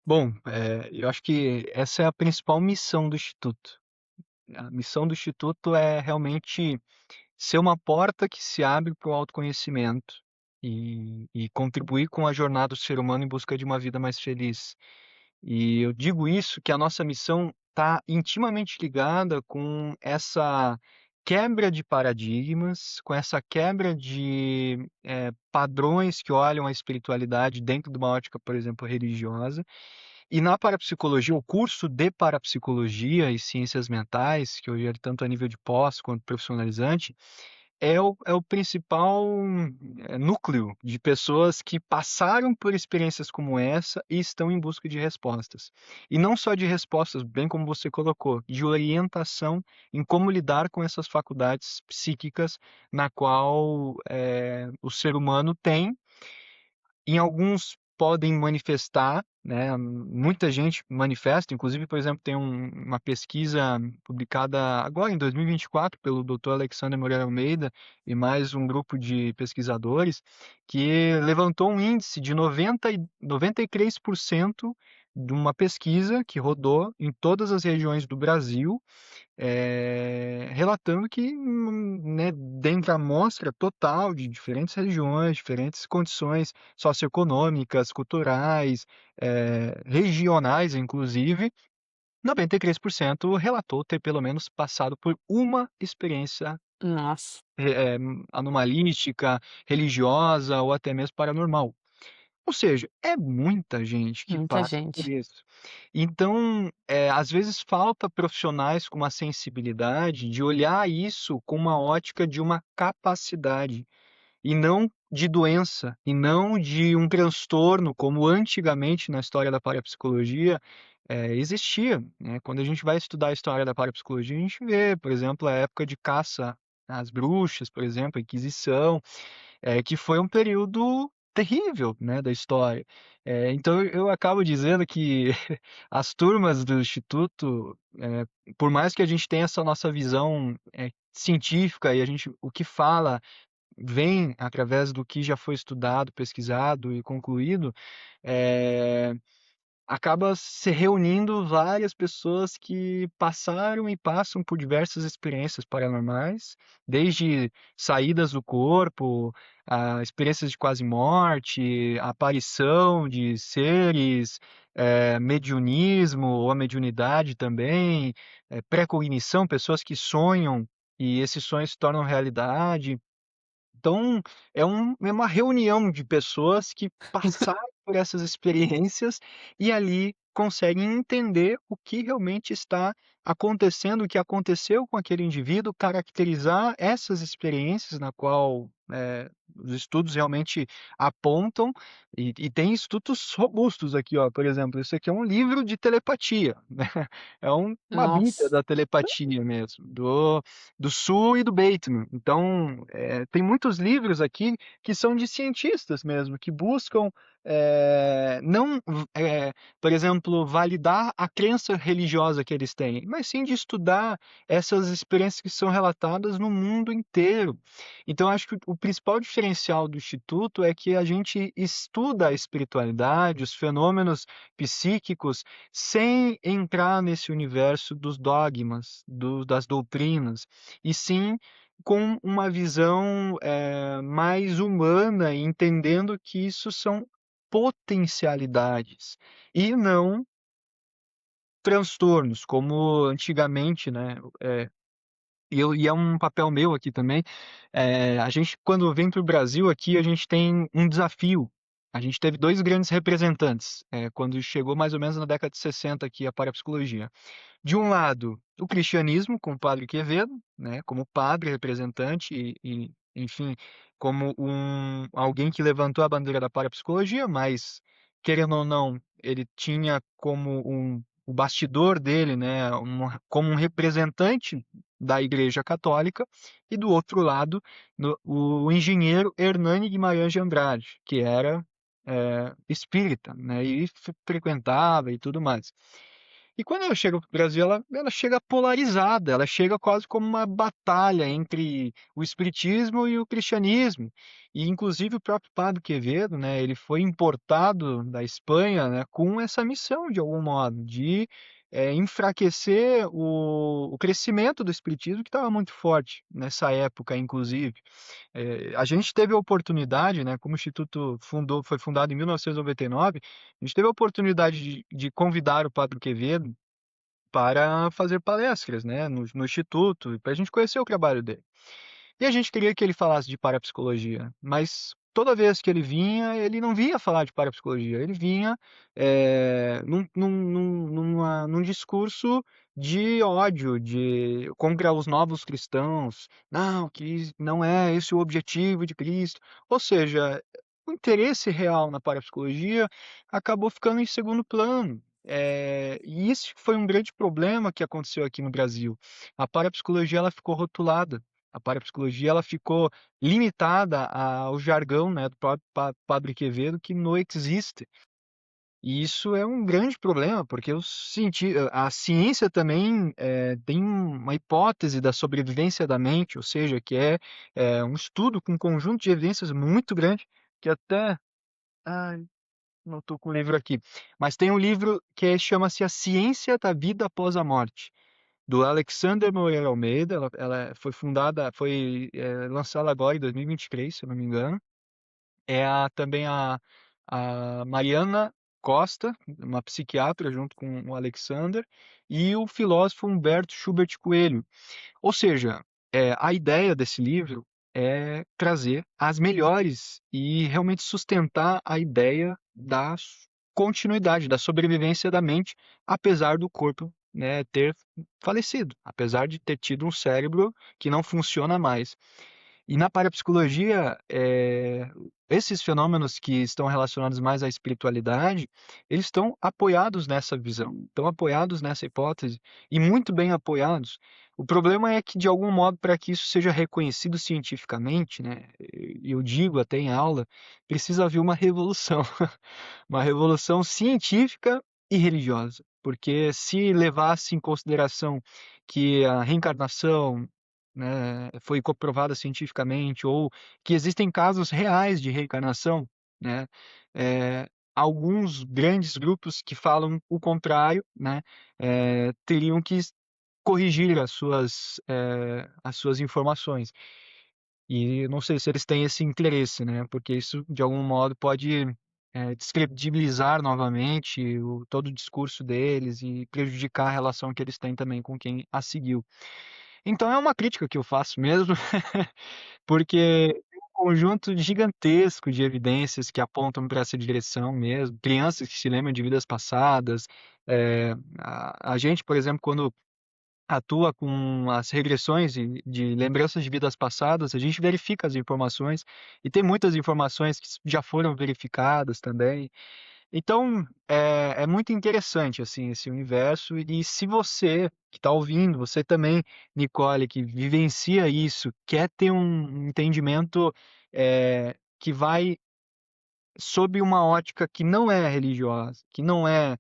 Bom, eu acho que essa é a principal missão do Instituto. A missão do Instituto é realmente ser uma porta que se abre para o autoconhecimento e contribuir com a jornada do ser humano em busca de uma vida mais feliz. E eu digo isso que a nossa missão está intimamente ligada com essa quebra de paradigmas, com essa quebra de padrões que olham a espiritualidade dentro de uma ótica, por exemplo, religiosa. E na parapsicologia, o curso de parapsicologia e ciências mentais, que hoje é tanto a nível de pós quanto profissionalizante, é o principal núcleo de pessoas que passaram por experiências como essa e estão em busca de respostas. E não só de respostas, bem como você colocou, de orientação em como lidar com essas faculdades psíquicas na qual o ser humano tem. Em alguns podem manifestar, né? Muita gente manifesta, inclusive, por exemplo, tem uma pesquisa publicada agora em 2024 pelo Dr. Alexander Moreira Almeida e mais um grupo de pesquisadores que levantou um índice de 93% de uma pesquisa que rodou em todas as regiões do Brasil, relatando que, né, dentre a amostra total de diferentes regiões, diferentes condições socioeconômicas, culturais, regionais inclusive, 93% relatou ter pelo menos passado por uma experiência, Nossa, anomalística, religiosa ou até mesmo paranormal. Ou seja, é muita gente que muita passa por gente. isso. Então, às vezes falta profissionais com uma sensibilidade de olhar isso com uma ótica de uma capacidade, e não de doença, e não de um transtorno, como antigamente na história da parapsicologia, existia, né. Quando a gente vai estudar a história da parapsicologia, a gente vê, por exemplo, a época de caça às bruxas, por exemplo, a Inquisição, que foi um período terrível, né, da história. Então eu acabo dizendo que as turmas do instituto, por mais que a gente tenha essa nossa visão, científica e a gente o que fala vem através do que já foi estudado, pesquisado e concluído, eh acaba se reunindo várias pessoas que passaram e passam por diversas experiências paranormais, desde saídas do corpo, a experiências de quase morte, aparição de seres, mediunismo ou a mediunidade também, pré-cognição, pessoas que sonham e esses sonhos se tornam realidade. Então, é uma reunião de pessoas que passaram por essas experiências e ali conseguem entender o que realmente está acontecendo, o que aconteceu com aquele indivíduo, caracterizar essas experiências na qual, os estudos realmente apontam, e tem estudos robustos aqui, ó, por exemplo, isso aqui é um livro de telepatia, né, é uma bíblia Nossa, da telepatia mesmo, do Su e do Bateman. Então, tem muitos livros aqui que são de cientistas mesmo, que buscam, não, por exemplo, validar a crença religiosa que eles têm, mas sim de estudar essas experiências que são relatadas no mundo inteiro. Então, acho que o principal diferencial do Instituto é que a gente estuda a espiritualidade, os fenômenos psíquicos, sem entrar nesse universo dos dogmas, das doutrinas, e sim com uma visão, mais humana, entendendo que isso são potencialidades e não transtornos, como antigamente, né, e é um papel meu aqui também, a gente quando vem para o Brasil aqui, a gente tem um desafio. A gente teve 2 grandes representantes, quando chegou mais ou menos na década de 60 aqui a parapsicologia. De um lado, o cristianismo com o padre Quevedo, né, como padre representante enfim, como alguém que levantou a bandeira da parapsicologia, mas, querendo ou não, ele tinha como o bastidor dele, né, como um representante da Igreja Católica, e do outro lado, o engenheiro Hernani Guimarães de Andrade, que era, espírita, né, e frequentava e tudo mais. E quando ela chega para o Brasil, ela chega polarizada, ela chega quase como uma batalha entre o espiritismo e o cristianismo. E inclusive o próprio Padre Quevedo, né, ele foi importado da Espanha, né, com essa missão de algum modo, de, enfraquecer o crescimento do espiritismo que estava muito forte nessa época inclusive. A gente teve a oportunidade, né, como o instituto foi fundado em 1999, a gente teve a oportunidade de convidar o Padre Quevedo para fazer palestras, né, no instituto, para a gente conhecer o trabalho dele. E a gente queria que ele falasse de parapsicologia, mas toda vez que ele vinha, ele não vinha falar de parapsicologia, ele vinha, num discurso de ódio, contra os novos cristãos. Não, que não é esse o objetivo de Cristo. Ou seja, o interesse real na parapsicologia acabou ficando em segundo plano. E isso foi um grande problema que aconteceu aqui no Brasil. A parapsicologia ela ficou rotulada. A parapsicologia ela ficou limitada ao jargão, né, do próprio Padre Quevedo, que não existe. E isso é um grande problema, porque a ciência também tem uma hipótese da sobrevivência da mente, ou seja, que um estudo com um conjunto de evidências muito grande, que até... Ai, não tô com o livro aqui. Mas tem um livro que chama-se A Ciência da Vida Após a Morte, do Alexander Moreira Almeida. Ela foi fundada, lançada agora em 2023, se eu não me engano. Também a Mariana Costa, uma psiquiatra, junto com o Alexander, e o filósofo Humberto Schubert Coelho. Ou seja, a ideia desse livro é trazer as melhores e realmente sustentar a ideia da continuidade, da sobrevivência da mente, apesar do corpo, né, ter falecido, apesar de ter tido um cérebro que não funciona mais. E na parapsicologia, esses fenômenos que estão relacionados mais à espiritualidade, eles estão apoiados nessa visão, estão apoiados nessa hipótese, e muito bem apoiados. O problema é que, de algum modo, para que isso seja reconhecido cientificamente, né, eu digo até em aula, precisa haver uma revolução, uma revolução científica e religiosa. Porque se levasse em consideração que a reencarnação, né, foi comprovada cientificamente, ou que existem casos reais de reencarnação, né, alguns grandes grupos que falam o contrário, né, teriam que corrigir as suas informações. E não sei se eles têm esse interesse, né? Porque isso, de algum modo, pode descredibilizar novamente todo o discurso deles e prejudicar a relação que eles têm também com quem a seguiu. Então é uma crítica que eu faço mesmo, porque tem um conjunto gigantesco de evidências que apontam para essa direção mesmo. Crianças que se lembram de vidas passadas. A gente, por exemplo, quando atua com as regressões de lembranças de vidas passadas, a gente verifica as informações e tem muitas informações que já foram verificadas também. Então, é muito interessante assim esse universo. E se você que está ouvindo, você também, Nicole, que vivencia isso, quer ter um entendimento que vai sob uma ótica que não é religiosa, que não é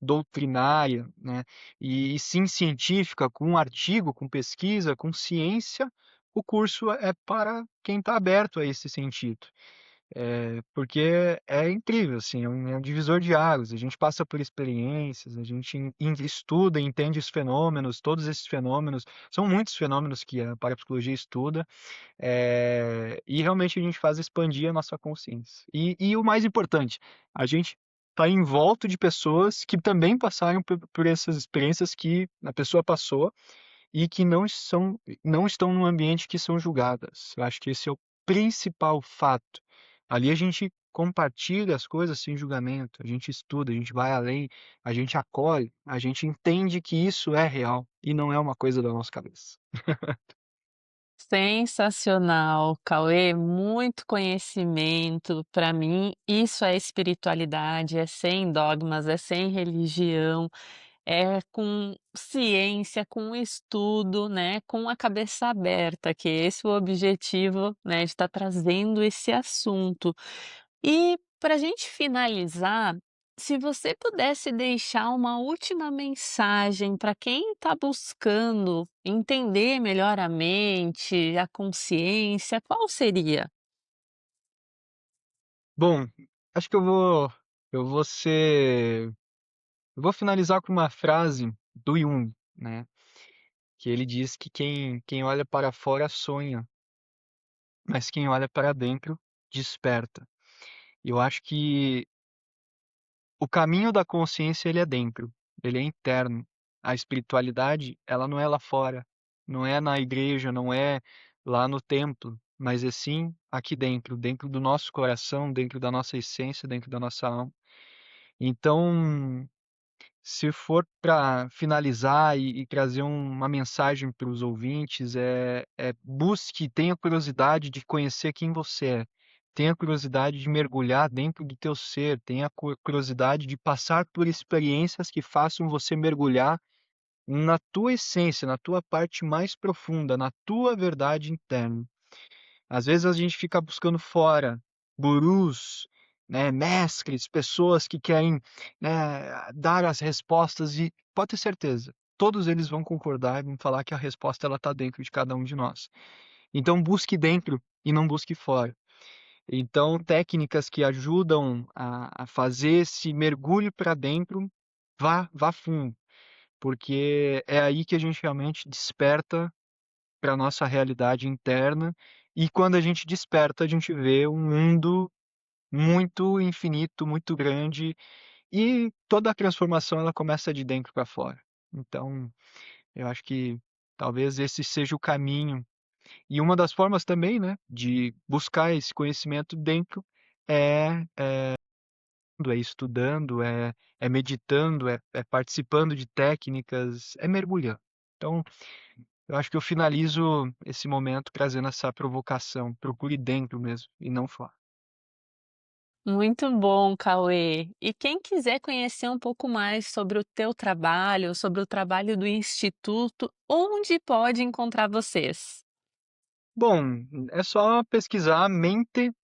doutrinária, né? E sim científica, com um artigo, com pesquisa, com ciência, o curso é para quem está aberto a esse sentido. Porque é incrível, assim, é um divisor de águas. A gente passa por experiências, a gente estuda, entende os fenômenos, todos esses fenômenos, são muitos fenômenos que a parapsicologia estuda, e realmente a gente faz expandir a nossa consciência. E o mais importante, a gente está em volta de pessoas que também passaram por essas experiências que a pessoa passou e que não estão num ambiente que são julgadas. Eu acho que esse é o principal fato. Ali a gente compartilha as coisas sem julgamento, a gente estuda, a gente vai além, a gente acolhe, a gente entende que isso é real e não é uma coisa da nossa cabeça. Sensacional, Cauê, muito conhecimento. Para mim, isso é espiritualidade, é sem dogmas, é sem religião, é com ciência, com estudo, né, com a cabeça aberta, que é esse o objetivo, né, de estar trazendo esse assunto. E para a gente finalizar, se você pudesse deixar uma última mensagem para quem está buscando entender melhor a mente, a consciência, qual seria? Bom, acho que eu vou ser, eu vou finalizar com uma frase do Jung, né? Que ele diz que quem olha para fora sonha, mas quem olha para dentro desperta. E eu acho que o caminho da consciência ele é dentro, ele é interno. A espiritualidade, ela não é lá fora, não é na igreja, não é lá no templo, mas é sim aqui dentro, dentro do nosso coração, dentro da nossa essência, dentro da nossa alma. Então, se for para finalizar e trazer uma mensagem para os ouvintes, busque, tenha curiosidade de conhecer quem você é. Tenha curiosidade de mergulhar dentro do teu ser, tenha curiosidade de passar por experiências que façam você mergulhar na tua essência, na tua parte mais profunda, na tua verdade interna. Às vezes a gente fica buscando fora gurus, né, mestres, pessoas que querem, né, dar as respostas e pode ter certeza, todos eles vão concordar e vão falar que a resposta ela está dentro de cada um de nós. Então busque dentro e não busque fora. Então técnicas que ajudam a fazer esse mergulho para dentro, vá fundo, porque é aí que a gente realmente desperta para a nossa realidade interna, e quando a gente desperta, a gente vê um mundo muito infinito, muito grande, e toda a transformação ela começa de dentro para fora. Então, eu acho que talvez esse seja o caminho. E uma das formas também, né, de buscar esse conhecimento dentro é estudando, é meditando, é participando de técnicas, é mergulhando. Então, eu acho que eu finalizo esse momento trazendo essa provocação, procure dentro mesmo e não fora. Muito bom, Cauê. E quem quiser conhecer um pouco mais sobre o teu trabalho, sobre o trabalho do instituto, onde pode encontrar vocês? Bom, é só pesquisar mente.com.br,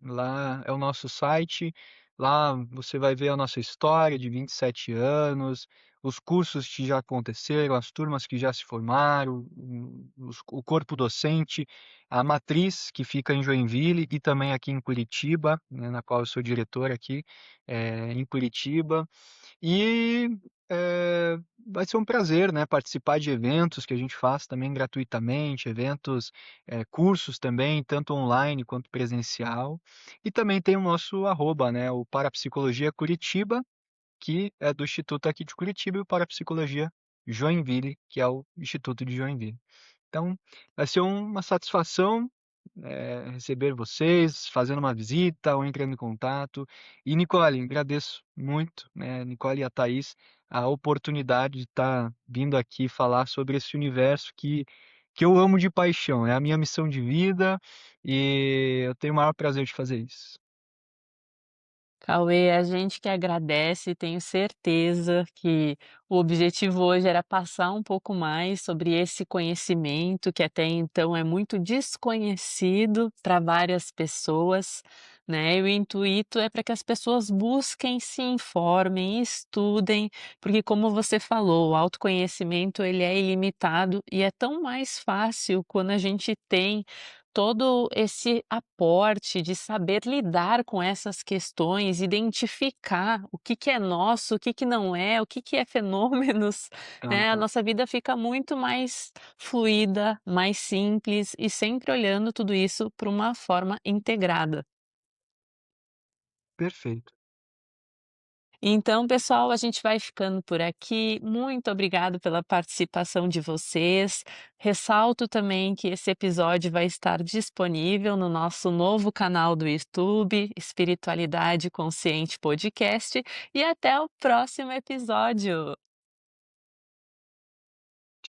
lá é o nosso site, lá você vai ver a nossa história de 27 anos, os cursos que já aconteceram, as turmas que já se formaram, o corpo docente, a matriz que fica em Joinville e também aqui em Curitiba, né, na qual eu sou diretor aqui, em Curitiba. E, vai ser um prazer, né, participar de eventos que a gente faz também gratuitamente, eventos, cursos também, tanto online quanto presencial. E também tem o nosso arroba, né, o Parapsicologia Curitiba, que é do instituto aqui de Curitiba, e o Parapsicologia Joinville, que é o instituto de Joinville. Então, vai ser uma satisfação, receber vocês, fazendo uma visita ou entrando em contato. E Nicole, agradeço muito, né, Nicole e a Thaís, a oportunidade de estar vindo aqui falar sobre esse universo que eu amo de paixão. É a minha missão de vida e eu tenho o maior prazer de fazer isso. Cauê, a gente que agradece, tenho certeza que o objetivo hoje era passar um pouco mais sobre esse conhecimento que até então é muito desconhecido para várias pessoas, né? E o intuito é para que as pessoas busquem, se informem, estudem, porque como você falou, o autoconhecimento ele é ilimitado e é tão mais fácil quando a gente tem todo esse aporte de saber lidar com essas questões, identificar o que que é nosso, o que que não é, o que que é fenômenos, né, a Aham, nossa vida fica muito mais fluida, mais simples e sempre olhando tudo isso para uma forma integrada. perfeito. Então, pessoal, a gente vai ficando por aqui. Muito obrigado pela participação de vocês. Ressalto também que esse episódio vai estar disponível no nosso novo canal do YouTube, Espiritualidade Consciente Podcast. E até o próximo episódio.